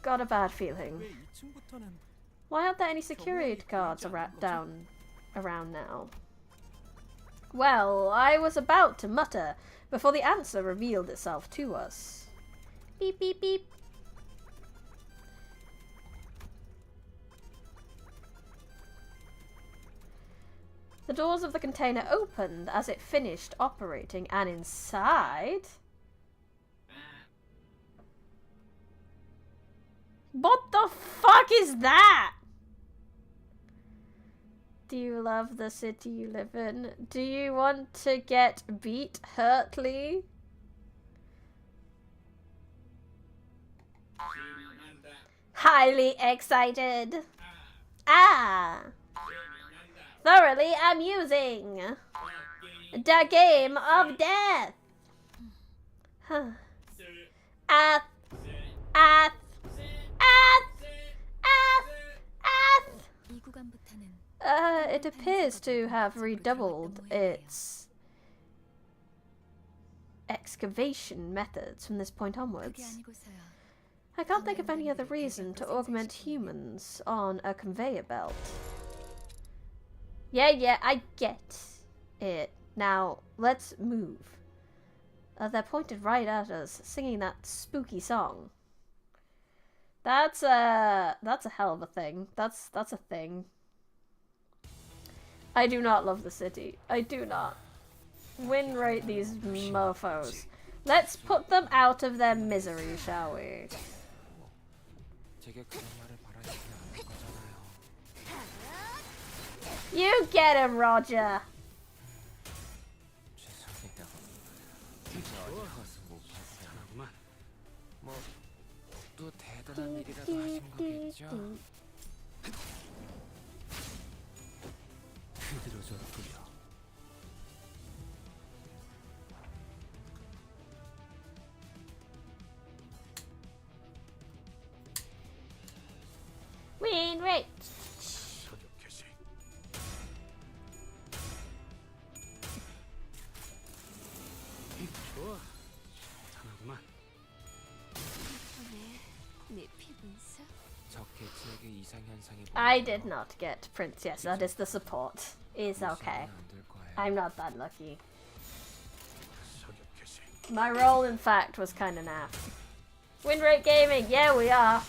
Speaker 1: got a bad feeling.
Speaker 6: 왜 2층부터는
Speaker 1: Why aren't there any security guards around now? Well, I was about to mutter before the answer revealed itself to us. Beep, beep, beep. The doors of the container opened as it finished operating, and inside... What the fuck is that? Do you love the city you live in? Do you want to get beat hurtly? Highly excited. Ah! Thoroughly amusing. The game of death. Ath. Ath.
Speaker 7: 이 구간부터는
Speaker 1: It appears to have redoubled its excavation methods from this point
Speaker 7: 그게
Speaker 1: onwards.
Speaker 7: 아니고서야.
Speaker 1: I can't think of any other reason to augment humans on a conveyor belt. Yeah, I get it. Now, let's move. They're pointed right at us, singing that spooky song. That's a hell of a thing. That's a thing. I do not love the city. I do not. Win rate these mofos. Let's put them out of their misery, shall we?
Speaker 3: 제게 그런 말을 바라시지 않을 거잖아요.
Speaker 1: You get him, Roger.
Speaker 3: 죄송해요. 어디 가서 못 봤어요. 뭐 또 대단한 일이라도 하신 거겠죠? 흐드러졌구려.
Speaker 1: Win rate.
Speaker 4: 사격 개시.
Speaker 6: 좋아. 잘하구만.
Speaker 2: 내 피분수?
Speaker 3: 적개체에게 이상 현상이
Speaker 1: I did not get Prince. Yes, that is the support. It's okay.
Speaker 3: 안될 거예요.
Speaker 1: I'm not that lucky.
Speaker 4: 사격 개시.
Speaker 1: My role, in fact, was kind of naff. Win rate gaming. Yeah, we are.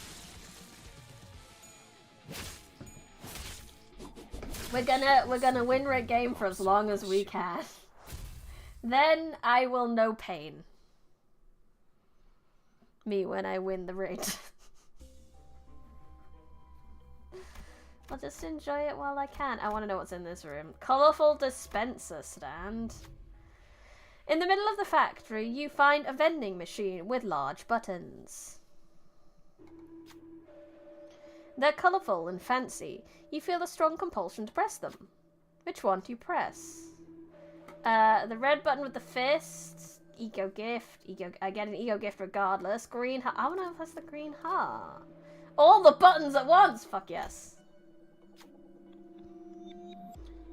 Speaker 1: We're gonna win rate game for as long as we can. Then I will know pain. Me when I win the rate. I'll just enjoy it while I can. I want to know what's in this room. Colourful dispenser stand. In the middle of the factory, you find a vending machine with large buttons. They're colourful and fancy. You feel a strong compulsion to press them. Which one do you press? The red button with the fist. Eco gift. I get an eco gift regardless. Green heart. I wanna know if that's the green heart. All the buttons at once! Fuck yes.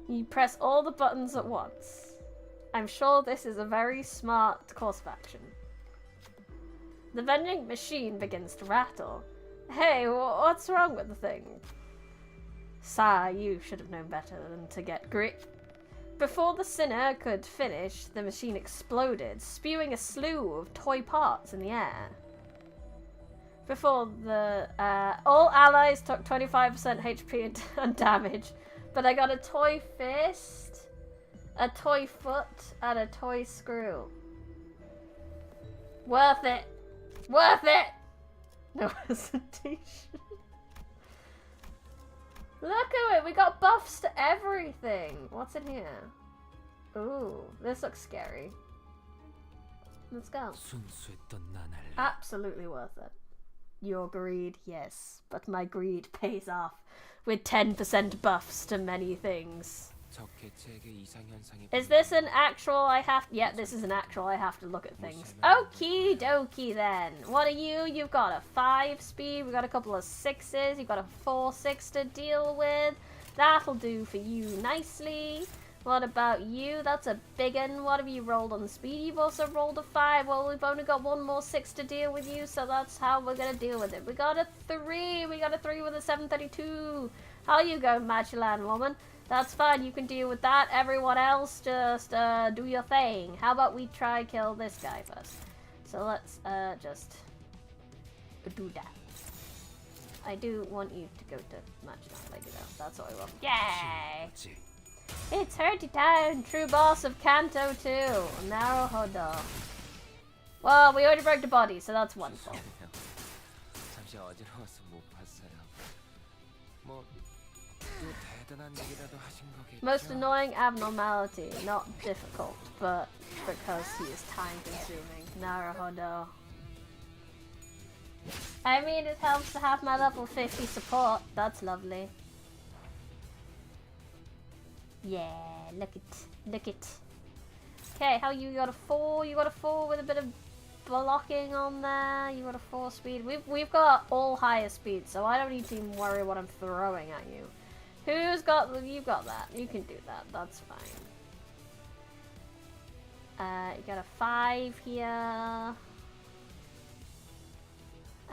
Speaker 1: You press all the buttons at once. I'm sure this is a very smart course of action. The vending machine begins to rattle. Hey, what's wrong with the thing? Sigh, you should have known better than to get grit. Before the sinner could finish, the machine exploded, spewing a slew of toy parts in the air. Before the all allies took 25% HP and damage, but I got a toy fist, a toy foot, and a toy screw. Worth it! Worth it! No hesitation. Look at it! We got buffs to everything! What's in here? Ooh, this looks scary. Let's go. Absolutely worth it. Your greed, yes. But my greed pays off with 10% buffs to many things. Is this an actual I have... Yeah, this is an actual I have to look at things. Okie dokie then. What are you? You've got a 5 speed. We've got a couple of 6s. You've got a 4-6 to deal with. That'll do for you nicely. What about you? That's a big one. What have you rolled on the speed? You've also rolled a 5. Well, we've only got one more 6 to deal with you, so that's how we're going to deal with it. We got a 3. We got a 3 with a 732. How you go, Magellan woman? That's fine. You can deal with that. Everyone else, just do your thing. How about we try kill this guy first? So let's just do that. I do want you to go to Magellan Lady though. That's what I want. Yay! It's Hurty Town, true boss of Canto too. Naruhodo. Well, we already broke the body, so that's wonderful. Most annoying abnormality, not difficult, but because he is time consuming. Naruhodo. I mean, it helps to have my level 50 support. That's lovely. Yeah, look it. Okay, how you got a 4? You got a 4 with a bit of blocking on there. You got a 4 speed. We've got all higher speed, so I don't need to even worry what I'm throwing at you. Who's got? You've got that. You can do that. That's fine. You got a 5 here.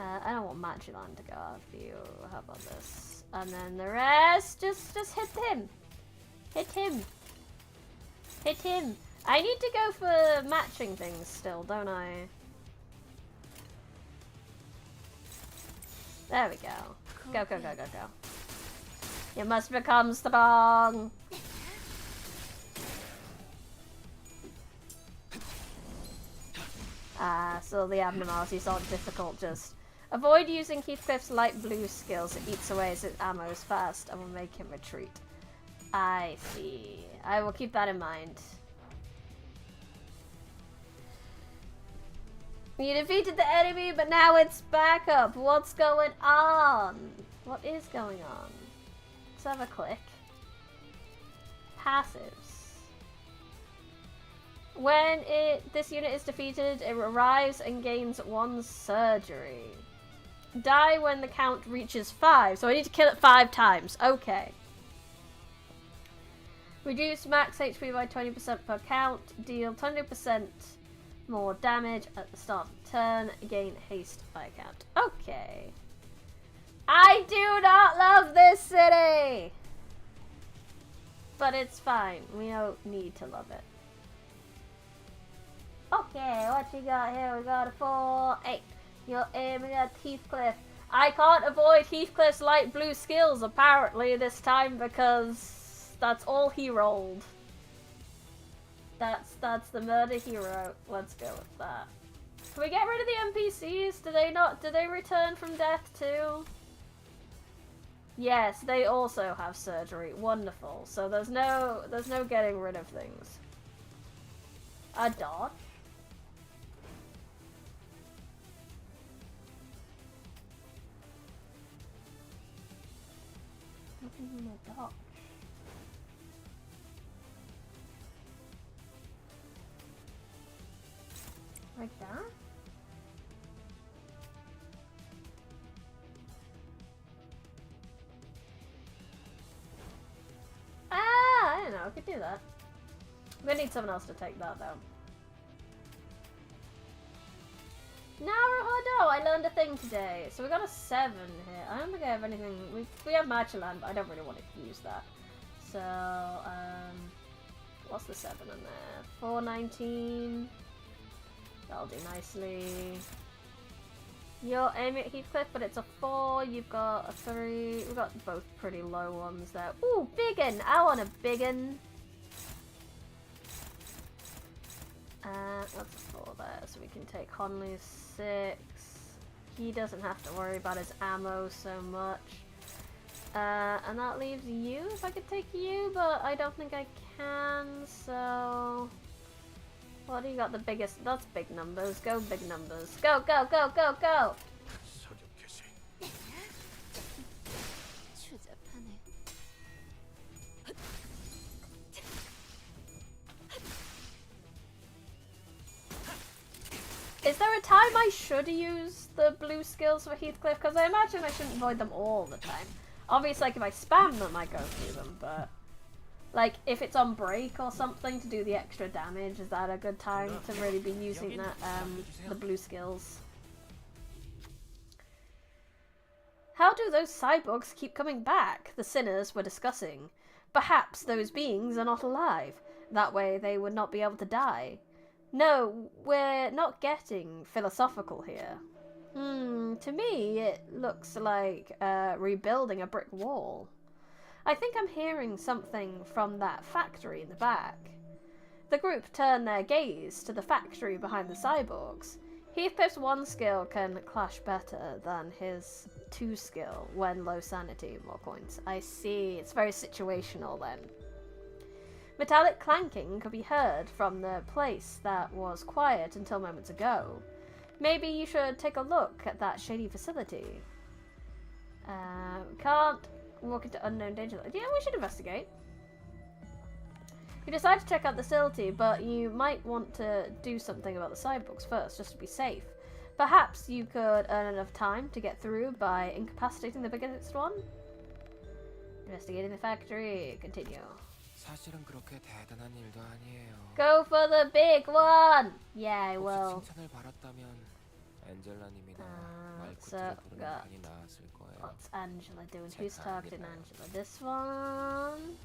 Speaker 1: I don't want Magellan to go after you. How about this? And then the rest, just hit him. Hit him. Hit him. I need to go for matching things still, don't I? There we go. Go, go, go, go, go. You must become strong. So the abnormalities aren't difficult, just avoid using Heathcliff's light blue skills. It eats away his ammo fast and will make him retreat. I see. I will keep that in mind. You defeated the enemy, but now it's back up. What's going on? What is going on? Let's have a click. Passives. When this unit is defeated, it arrives and gains 1 surgery. Die when the count reaches 5. So I need to kill it 5 times. Okay. Reduce max HP by 20% per count. Deal 20% more damage at the start of the turn. Gain haste by count. Okay. I do not love this city! But it's fine. We don't need to love it. Okay, what you got here? We got a 4-8. You're aiming at Heathcliff. I can't avoid Heathcliff's light blue skills apparently this time because that's all he rolled. That's the murder hero. Let's go with that. Can we get rid of the NPCs? Do they return from death too? Yes, they also have surgery. Wonderful. So there's no getting rid of things. A dodge? Nothing in a dodge. Like that? I don't know, I could do that. We need someone else to take that though. Naruhodo! I learned a thing today. So we got a 7 here. I don't think I have anything. We have Machiland, but I don't really want to use that. So, what's the 7 in there? 419. That'll do nicely. You're aiming at Heathcliff, but it's a 4. You've got a 3. We've got both pretty low ones there. Ooh, biggin! I want a biggin! That's a 4 there, so we can take Honley's 6. He doesn't have to worry about his ammo so much. And that leaves you, if I could take you, but I don't think I can, so... What do you got the biggest? That's big numbers. Go big numbers. Go, go, go, go, go!
Speaker 2: 추잡하네.
Speaker 1: Is there a time I should use the blue skills for Heathcliff? Because I imagine I shouldn't avoid them all the time. Obviously, like, if I spam them, I go through them, but... Like, if it's on break or something to do the extra damage, is that a good time to really be using that, the blue skills? How do those cyborgs keep coming back? The sinners were discussing. Perhaps those beings are not alive. That way they would not be able to die. No, we're not getting philosophical here. To me, it looks like rebuilding a brick wall. I think I'm hearing something from that factory in the back. The group turn their gaze to the factory behind the cyborgs. Heathcliff's 1 skill can clash better than his 2 skill when low sanity, more points. I see, it's very situational then. Metallic clanking could be heard from the place that was quiet until moments ago. Maybe you should take a look at that shady facility. Can't walk into unknown danger. Yeah, we should investigate. You decide to check out the facility, but you might want to do something about the cyborgs first, just to be safe. Perhaps you could earn enough time to get through by incapacitating the biggest one? Investigating the factory. Continue.
Speaker 3: 사실은 그렇게 대단한 일도 아니에요.
Speaker 1: Go for the big one! Yeah, I will.
Speaker 3: 혹시 칭찬을 받았다면 엔젤라님이나
Speaker 1: so
Speaker 3: 말쿠트를 부르는 판이 나았을 거예요.
Speaker 1: What's Angela doing? Who's targeting Angela? This one?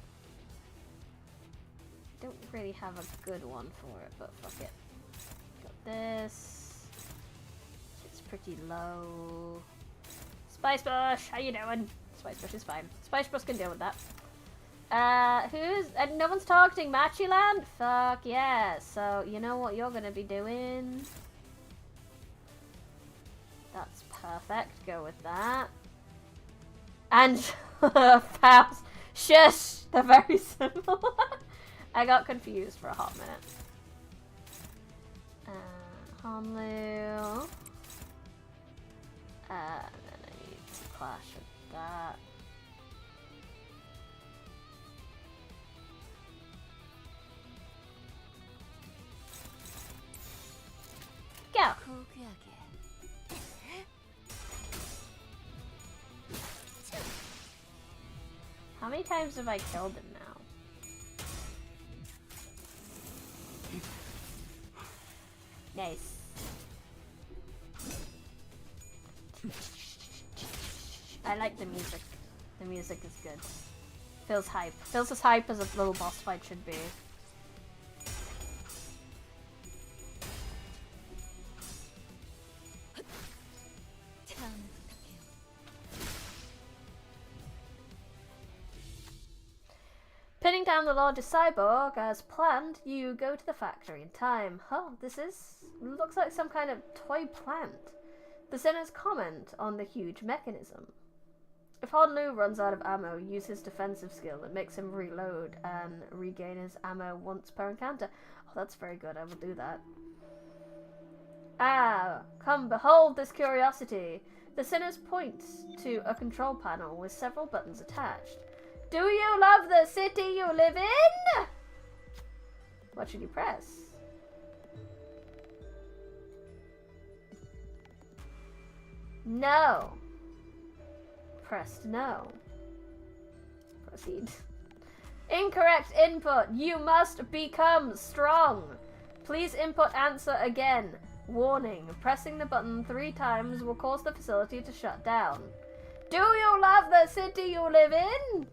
Speaker 1: Don't really have a good one for it, but fuck it. Got this. It's pretty low. Spice Bush, how you doing? Spice Bush is fine. Spice Bush can deal with that. No one's targeting Machiland? Fuck yeah. So, you know what you're gonna be doing? That's perfect. Go with that. And Faust. Shush! They're very similar. I got confused for a hot minute. Honlu. And then I need to clash with that. Go!
Speaker 2: 고귀하게.
Speaker 1: How many times have I killed him now? Nice. I like the music. The music is good. Feels hype. Feels as hype as a little boss fight should be. Pinning down the largest cyborg as planned, you go to the factory in time. Oh, looks like some kind of toy plant. The sinners comment on the huge mechanism. If Honlu runs out of ammo, use his defensive skill that makes him reload and regain his ammo once per encounter. Oh, that's very good, I will do that. Ah, come behold this curiosity. The sinners points to a control panel with several buttons attached. Do you love the city you live in? What should you press? No. Pressed no. Proceed. Incorrect input. You must become strong. Please input answer again. Warning. Pressing the button 3 times will cause the facility to shut down. Do you love the city you live in?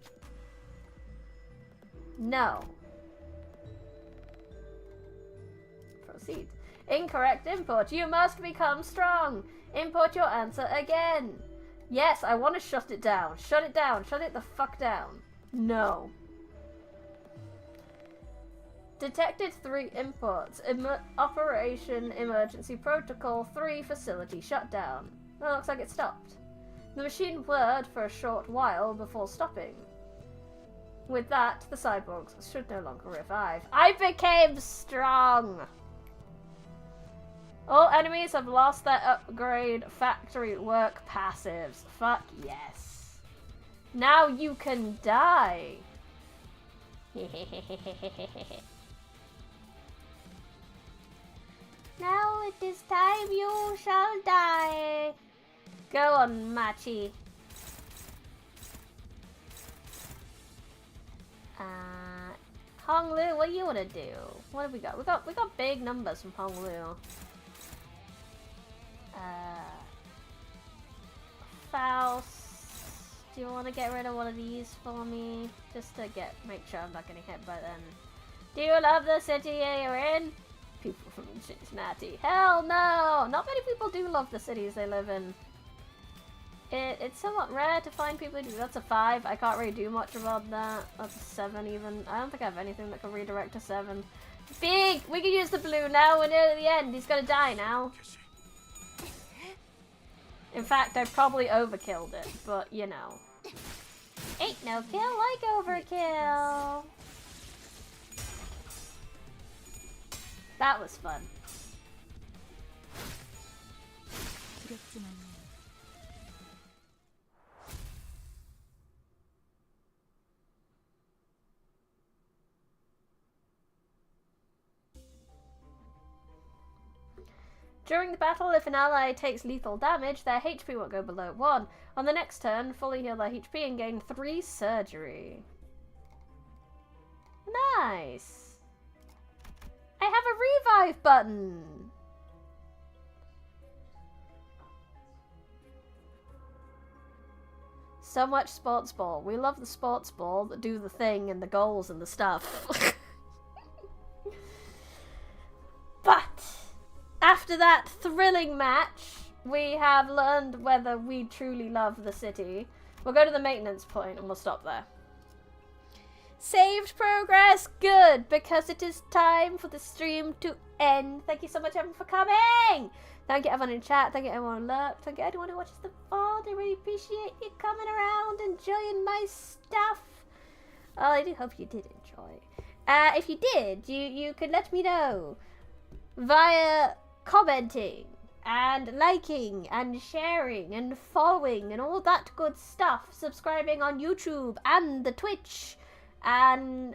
Speaker 1: No. Proceed. Incorrect input. You must become strong. Input your answer again. Yes, I want to shut it down. Shut it down. Shut it the fuck down. No. Detected 3 inputs. Operation Emergency Protocol 3 facility shutdown. Well, looks like it stopped. The machine whirred for a short while before stopping. With that, the cyborgs should no longer revive. I became strong! All enemies have lost their upgrade factory work passives. Fuck yes. Now you can die. Now it is time you shall die. Go on, Machi. Honglu, what do you want to do? What have we got? We got big numbers from Honglu. Faust, do you want to get rid of one of these for me? Just to make sure I'm not getting hit by them. Do you love the city you're in? People from Cincinnati. Hell no! Not many people do love the cities they live in. It's somewhat rare to find people who do. That's a 5. I can't really do much about that. That's a 7 even. I don't think I have anything that can redirect to 7. Big! We can use the blue now. We're near the end. He's gonna die now. In fact, I probably overkilled it, but you know. Ain't no kill like overkill. That was fun. During the battle, if an ally takes lethal damage, their HP won't go below 1. On the next turn, fully heal their HP and gain 3 surgery. Nice! I have a revive button! So much sports ball. We love the sports ball that do the thing and the goals and the stuff. But after that thrilling match, we have learned whether we truly love the city. We'll go to the maintenance point and we'll stop there. Saved progress, good, because it is time for the stream to end. Thank you so much everyone for coming. Thank you everyone in chat, thank you everyone who lurked, thank you everyone who watches the VOD. I really appreciate you coming around, enjoying my stuff. Well, I do hope you did enjoy. If you did, you could let me know via commenting and liking and sharing and following and all that good stuff, subscribing on YouTube and the Twitch and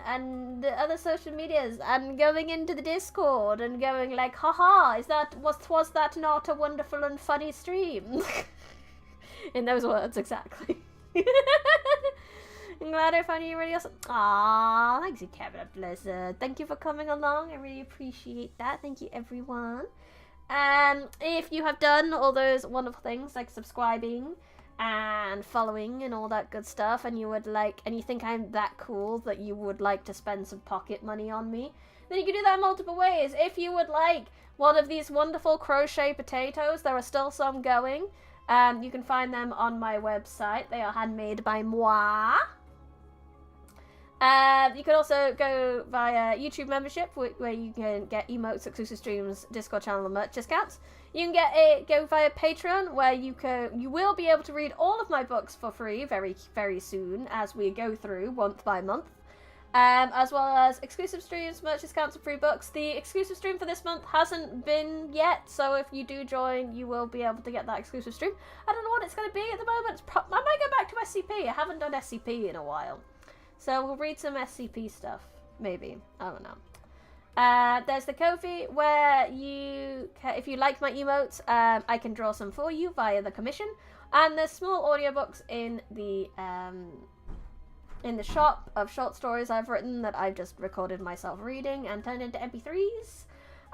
Speaker 1: the other social medias, and going into the Discord and going like, haha, was that not a wonderful and funny stream? In those words, exactly. I'm glad I found you really awesome. Aww, thanks you, Kevin Blizzard. Thank you for coming along. I really appreciate that. Thank you, everyone. If you have done all those wonderful things like subscribing and following and all that good stuff, and you think I'm that cool that you would like to spend some pocket money on me, then you can do that in multiple ways. If you would like one of these wonderful crochet potatoes, there are still some going. You can find them on my website. They are handmade by moi. You can also go via YouTube membership, where you can get emotes, exclusive streams, Discord channel, and merch discounts. You can go via Patreon, where you will be able to read all of my books for free very, very soon as we go through month by month. As well as exclusive streams, merch discounts, and free books. The exclusive stream for this month hasn't been yet, so if you do join, you will be able to get that exclusive stream. I don't know what it's going to be at the moment. I might go back to SCP. I haven't done SCP in a while. So we'll read some SCP stuff, maybe. I don't know. There's the Kofi where if you like my emotes, I can draw some for you via the commission. And there's small audiobooks in the shop of short stories I've written that I've just recorded myself reading and turned into MP3s.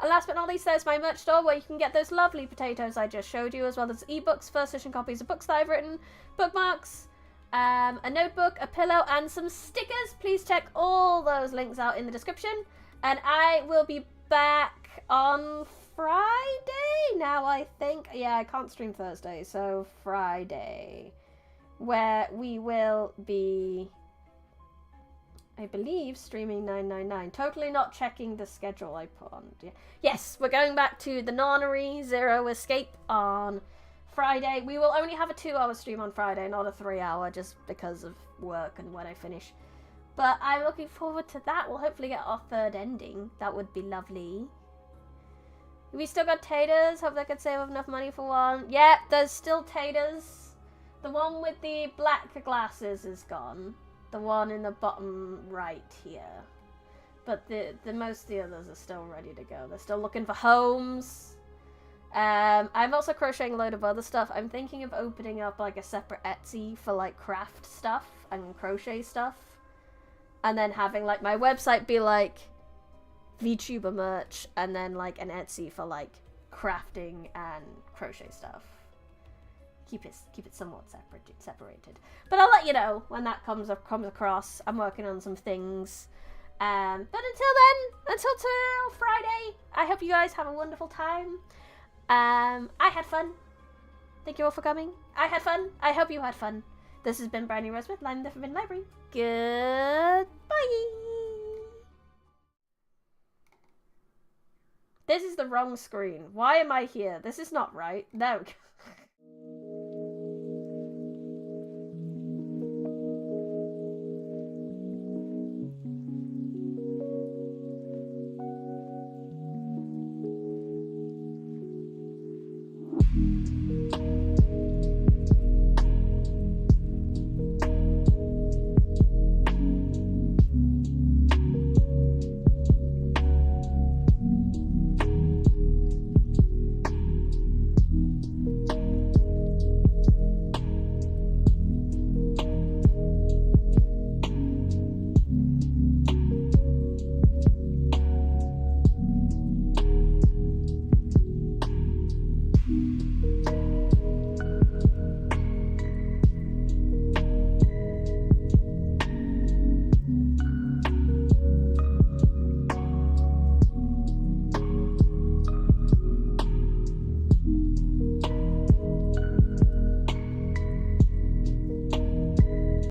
Speaker 1: And last but not least, there's my merch store where you can get those lovely potatoes I just showed you, as well as ebooks, first edition copies of books that I've written, bookmarks, a notebook, a pillow, and some stickers. Please check all those links out in the description. And I will be back on Friday now, I think. Yeah, I can't stream Thursday, so Friday. Where we will be, I believe, streaming 999. Totally not checking the schedule I put on. Yes, we're going back to the Nonary Zero Escape on Friday. We will only have a 2-hour stream on Friday, not a 3-hour, just because of work and when I finish. But I'm looking forward to that. We'll hopefully get our third ending. That would be lovely. We still got taters. Hope they could save up enough money for one. Yeah, there's still taters. The one with the black glasses is gone. The one in the bottom right here. But the most of the others are still ready to go. They're still looking for homes. I'm also crocheting a load of other stuff. I'm thinking of opening up like a separate Etsy for like craft stuff and crochet stuff. And then having like my website be like Vtuber merch and then like an Etsy for like crafting and crochet stuff. Keep it somewhat separated. But I'll let you know when that comes across. I'm working on some things. But until then, until Friday, I hope you guys have a wonderful time. I had fun. Thank you all for coming. I had fun. I hope you had fun. This has been Briny Rosemith, I'm the Forbidden Library. Goodbye. This is the wrong screen. Why am I here? This is not right. No.